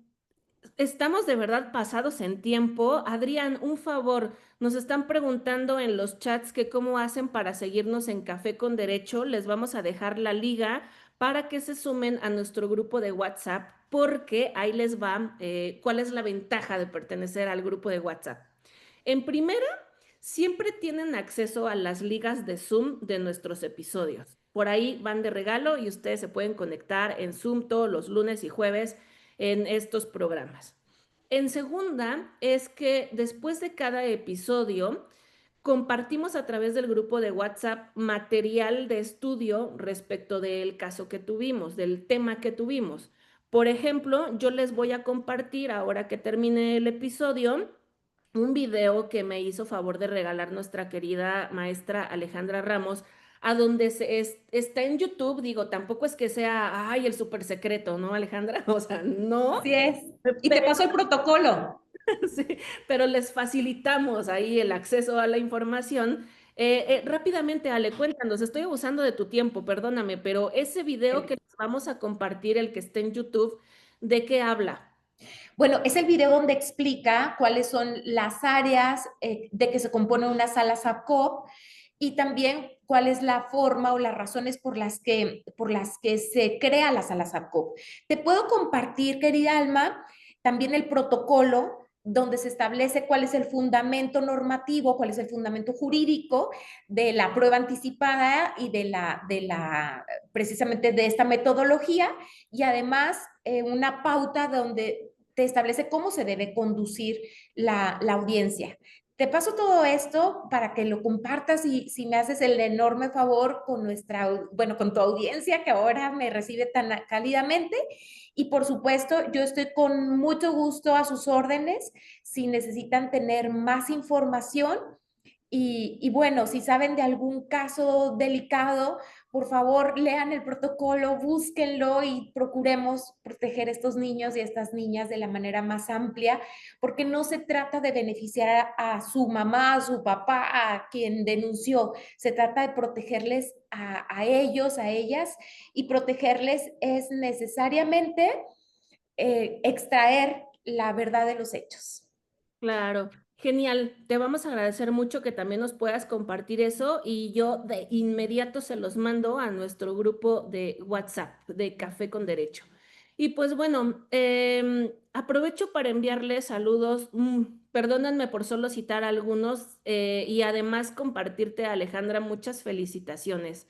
estamos de verdad pasados en tiempo. Adrián, un favor, nos están preguntando en los chats que cómo hacen para seguirnos en Café con Derecho. Les vamos a dejar la liga para que se sumen a nuestro grupo de WhatsApp, porque ahí les va cuál es la ventaja de pertenecer al grupo de WhatsApp. En primera, siempre tienen acceso a las ligas de Zoom de nuestros episodios. Por ahí van de regalo y ustedes se pueden conectar en Zoom todos los lunes y jueves en estos programas. En segunda, es que después de cada episodio, compartimos a través del grupo de WhatsApp material de estudio respecto del caso que tuvimos, del tema que tuvimos. Por ejemplo, yo les voy a compartir, ahora que termine el episodio, un video que me hizo favor de regalar nuestra querida maestra Alejandra Ramos, a donde está en YouTube. Digo, tampoco es que sea, ay, el súper secreto, ¿no, Alejandra? O sea, no, Así es. Y te pero paso el protocolo. sí, pero les facilitamos ahí el acceso a la información. Rápidamente, Ale, cuéntanos, estoy abusando de tu tiempo, perdóname, pero ese video que les vamos a compartir, el que está en YouTube, ¿de qué habla? Bueno, es el video donde explica cuáles son las áreas de que se compone una sala SAPCOP y también cuál es la forma o las razones por las que se crea la sala SAPCOP. Te puedo compartir, querida Alma, también el protocolo donde se establece cuál es el fundamento normativo, cuál es el fundamento jurídico de la prueba anticipada y precisamente de esta metodología, y además una pauta donde te establece cómo se debe conducir la audiencia. Te paso todo esto para que lo compartas y si me haces el enorme favor con bueno, con tu audiencia que ahora me recibe tan cálidamente. Y por supuesto, yo estoy con mucho gusto a sus órdenes si necesitan tener más información bueno, si saben de algún caso delicado, por favor, lean el protocolo, búsquenlo y procuremos proteger a estos niños y a estas niñas de la manera más amplia, porque no se trata de beneficiar a su mamá, a su papá, a quien denunció, se trata de protegerles a ellos, a ellas, y protegerles es necesariamente extraer la verdad de los hechos. Claro, genial. Te vamos a agradecer mucho que también nos puedas compartir eso y yo de inmediato se los mando a nuestro grupo de WhatsApp de Café con Derecho. Y pues bueno, aprovecho para enviarles saludos. Perdónenme por solo citar algunos y además compartirte, Alejandra, muchas felicitaciones.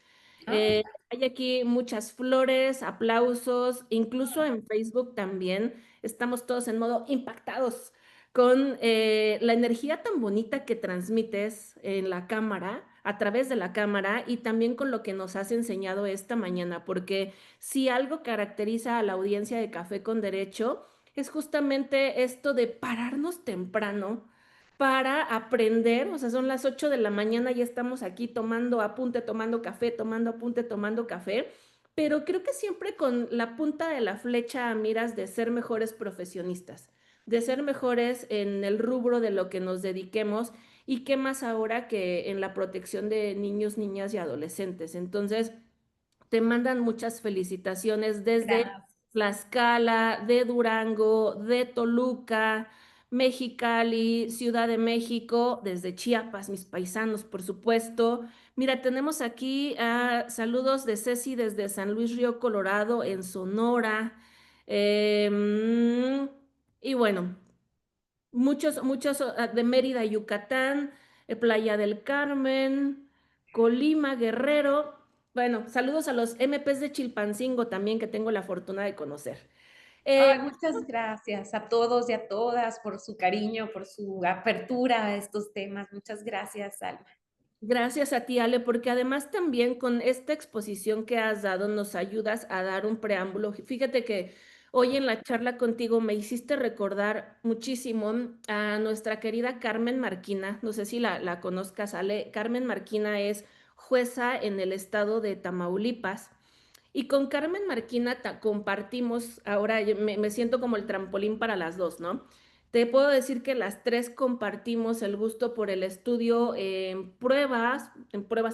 Ah, Hay aquí muchas flores, aplausos, incluso en Facebook también. Estamos todos en modo impactados con la energía tan bonita que transmites en la cámara, a través de la cámara y también con lo que nos has enseñado esta mañana, porque si algo caracteriza a la audiencia de Café con Derecho es justamente esto de pararnos temprano para aprender. O sea, son las 8 de la mañana y estamos aquí tomando apunte, tomando café, tomando apunte, tomando café, pero creo que siempre con la punta de la flecha a miras de ser mejores profesionistas, de ser mejores en el rubro de lo que nos dediquemos y qué más ahora que en la protección de niños, niñas y adolescentes. Entonces, te mandan muchas felicitaciones desde gracias. Tlaxcala, de Durango, de Toluca, Mexicali, Ciudad de México, desde Chiapas, mis paisanos, por supuesto. Mira, tenemos aquí saludos de Ceci desde San Luis Río Colorado, en Sonora. Y bueno, muchos de Mérida, Yucatán, Playa del Carmen, Colima, Guerrero. Bueno, saludos a los MPs de Chilpancingo también, que tengo la fortuna de conocer. Eh, Ay, muchas gracias a todos y a todas por su cariño, por su apertura a estos temas. Muchas gracias, Alma. Gracias a ti, Ale, porque además también con esta exposición que has dado nos ayudas a dar un preámbulo. Fíjate que hoy en la charla contigo me hiciste recordar muchísimo a nuestra querida Carmen Marquina. No sé si la conozcas, Ale. Carmen Marquina es jueza en el estado de Tamaulipas. Y con Carmen Marquina compartimos, ahora me siento como el trampolín para las dos, ¿no? Te puedo decir que las tres compartimos el gusto por el estudio en pruebas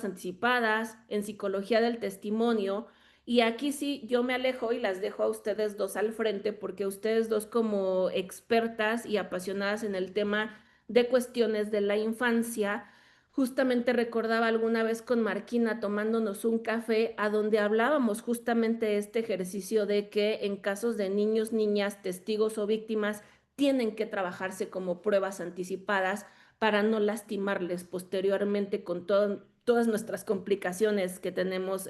anticipadas, en psicología del testimonio. Y aquí sí, yo me alejo y las dejo a ustedes dos al frente porque ustedes dos como expertas y apasionadas en el tema de cuestiones de la infancia. Justamente recordaba alguna vez con Marquina tomándonos un café a donde hablábamos justamente este ejercicio de que en casos de niños, niñas, testigos o víctimas tienen que trabajarse como pruebas anticipadas para no lastimarles posteriormente con todas nuestras complicaciones que tenemos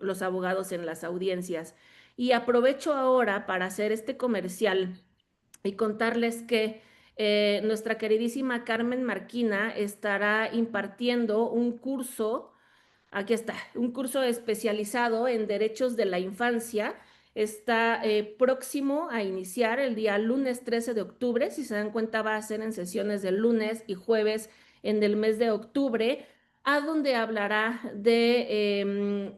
los abogados en las audiencias. Y aprovecho ahora para hacer este comercial y contarles que nuestra queridísima Carmen Marquina estará impartiendo un curso. Aquí está, un curso especializado en derechos de la infancia. Está próximo a iniciar el día lunes 13 de octubre. Si se dan cuenta, va a ser en sesiones de lunes y jueves en el mes de octubre, a donde hablará de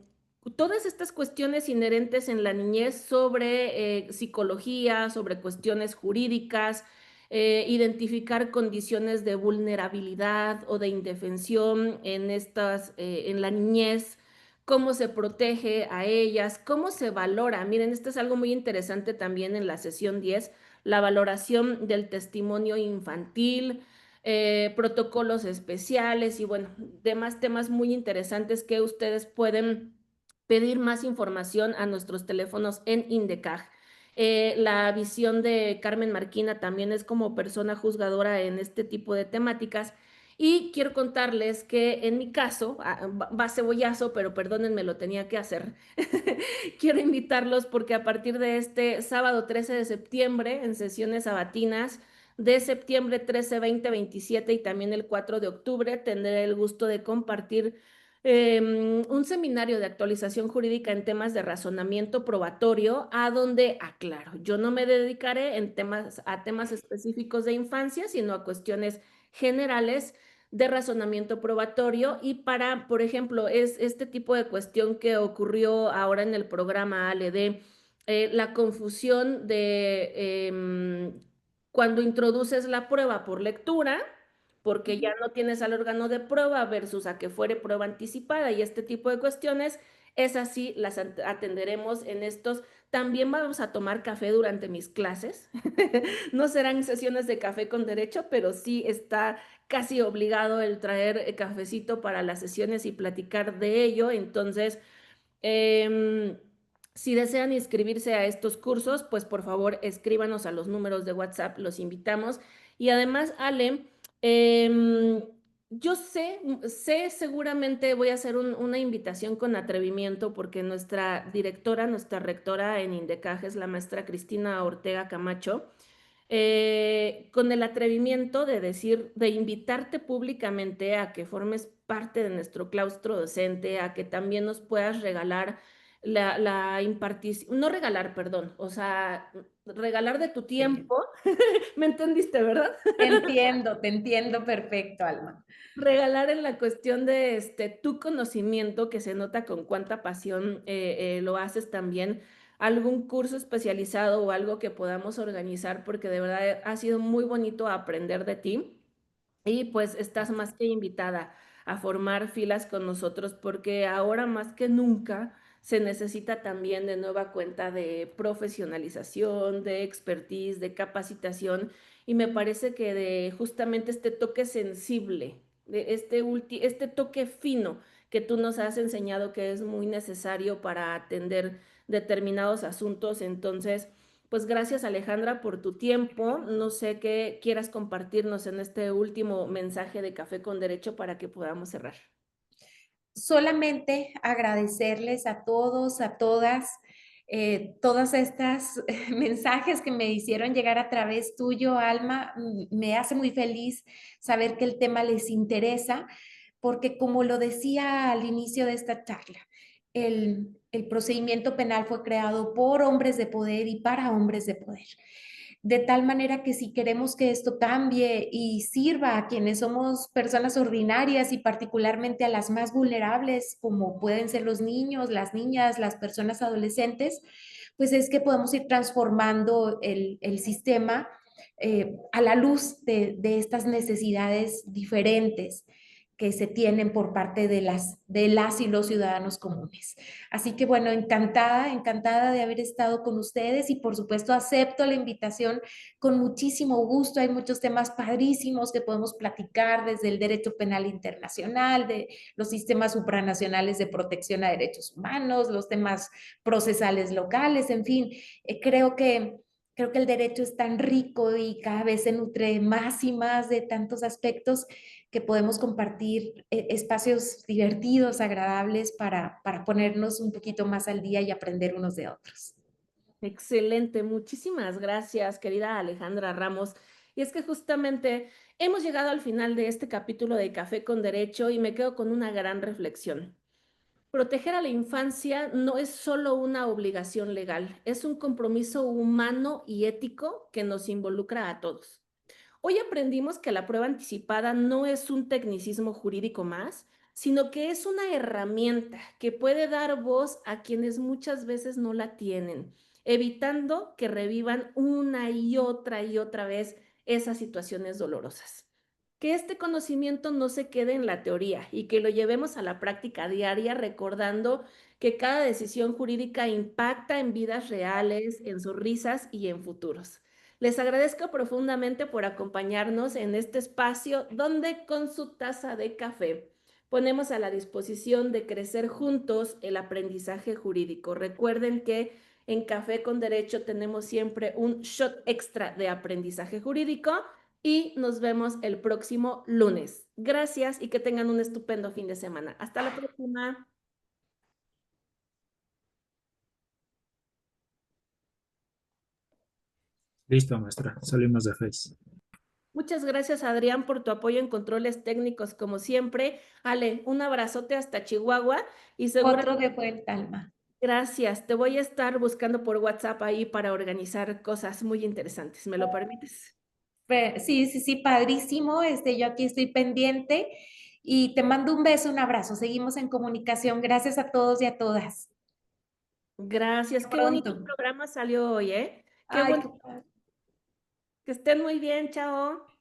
todas estas cuestiones inherentes en la niñez sobre psicología, sobre cuestiones jurídicas, identificar condiciones de vulnerabilidad o de indefensión en en la niñez, cómo se protege a ellas, cómo se valora. Miren, esto es algo muy interesante también en la sesión 10, la valoración del testimonio infantil, protocolos especiales y bueno, demás temas muy interesantes que ustedes pueden pedir más información a nuestros teléfonos en INDECAJ. La visión de Carmen Marquina también es como persona juzgadora en este tipo de temáticas. Y quiero contarles que en mi caso, va cebollazo, pero perdónenme, lo tenía que hacer. Quiero invitarlos porque a partir de este sábado 13 de septiembre, en sesiones sabatinas, de septiembre 13, 20, 27 y también el 4 de octubre, tendré el gusto de compartir un seminario de actualización jurídica en temas de razonamiento probatorio, a donde, aclaro, yo no me dedicaré a temas específicos de infancia, sino a cuestiones generales de razonamiento probatorio y para, por ejemplo, es este tipo de cuestión que ocurrió ahora en el programa ALD, la confusión de cuando introduces la prueba por lectura, porque ya Ujú. no tienes al órgano de prueba versus a que fuere prueba anticipada y este tipo de cuestiones, esas sí las atenderemos en estos. También vamos a tomar café durante mis clases. No serán sesiones de café con derecho, pero sí está casi obligado el traer cafecito para las sesiones y platicar de ello. Entonces, Em, si desean inscribirse a estos cursos, pues por favor escríbanos a los números de WhatsApp, los invitamos. Y además, Ale, em, yo sé seguramente voy a hacer una invitación con atrevimiento porque nuestra directora, nuestra rectora en INDECAJ es la maestra Cristina Ortega Camacho, con el atrevimiento de decir, de invitarte públicamente a que formes parte de nuestro claustro docente, a que también nos puedas regalar la impartición, no regalar, perdón, o sea, regalar de tu Sí. tiempo, ¿me entendiste, verdad? Te entiendo perfecto, Alma. Regalar en la cuestión de tu conocimiento, que se nota con cuánta pasión lo haces también, algún curso especializado o algo que podamos organizar, porque de verdad ha sido muy bonito aprender de ti. Y pues estás más que invitada a formar filas con nosotros porque ahora más que nunca se necesita también de nueva cuenta de profesionalización, de expertise, de capacitación y me parece que de justamente este toque sensible, de este toque fino que tú nos has enseñado que es muy necesario para atender determinados asuntos. Entonces, pues gracias Alejandra por tu tiempo. No sé qué quieras compartirnos en este último mensaje de Café con Derecho para que podamos cerrar. Solamente agradecerles a todos, a todas, todas estas mensajes que me hicieron llegar a través tuyo, Alma. Me hace muy feliz saber que el tema les interesa, porque como lo decía al inicio de esta charla, el procedimiento penal fue creado por hombres de poder y para hombres de poder. De tal manera que si queremos que esto cambie y sirva a quienes somos personas ordinarias y particularmente a las más vulnerables, como pueden ser los niños, las niñas, las personas adolescentes, pues es que podemos ir transformando el sistema a la luz de estas necesidades diferentes que se tienen por parte de las y los ciudadanos comunes. Así que bueno, encantada, encantada de haber estado con ustedes y por supuesto acepto la invitación con muchísimo gusto. Hay muchos temas padrísimos que podemos platicar desde el derecho penal internacional, de los sistemas supranacionales de protección a derechos humanos, los temas procesales locales, en fin, creo que el derecho es tan rico y cada vez se nutre más y más de tantos aspectos que podemos compartir espacios divertidos, agradables para ponernos un poquito más al día y aprender unos de otros. Excelente, muchísimas gracias, querida Alejandra Ramos. Y es que justamente hemos llegado al final de este capítulo de Café con Derecho y me quedo con una gran reflexión. Proteger a la infancia no es solo una obligación legal, es un compromiso humano y ético que nos involucra a todos. Hoy aprendimos que la prueba anticipada no es un tecnicismo jurídico más, sino que es una herramienta que puede dar voz a quienes muchas veces no la tienen, evitando que revivan una y otra vez esas situaciones dolorosas. Que este conocimiento no se quede en la teoría y que lo llevemos a la práctica diaria recordando que cada decisión jurídica impacta en vidas reales, en sonrisas y en futuros. Les agradezco profundamente por acompañarnos en este espacio donde con su taza de café ponemos a la disposición de crecer juntos el aprendizaje jurídico. Recuerden que en Café con Derecho tenemos siempre un shot extra de aprendizaje jurídico y nos vemos el próximo lunes. Gracias y que tengan un estupendo fin de semana. Hasta la próxima. Listo, maestra. Salimos de Face. Muchas gracias, Adrián, por tu apoyo en controles técnicos, como siempre. Ale, un abrazote hasta Chihuahua y Otro seguramente de vuelta, Alma. gracias. Te voy a estar buscando por WhatsApp ahí para organizar cosas muy interesantes. ¿Me lo permites? Sí, sí, sí, padrísimo. Yo aquí estoy pendiente y te mando un beso, un abrazo. Seguimos en comunicación. Gracias a todos y a todas. Gracias. Hasta Qué bonito pronto. programa salió hoy, ¿eh? Qué Ay, bueno. qué padre. Que estén muy bien. Chao.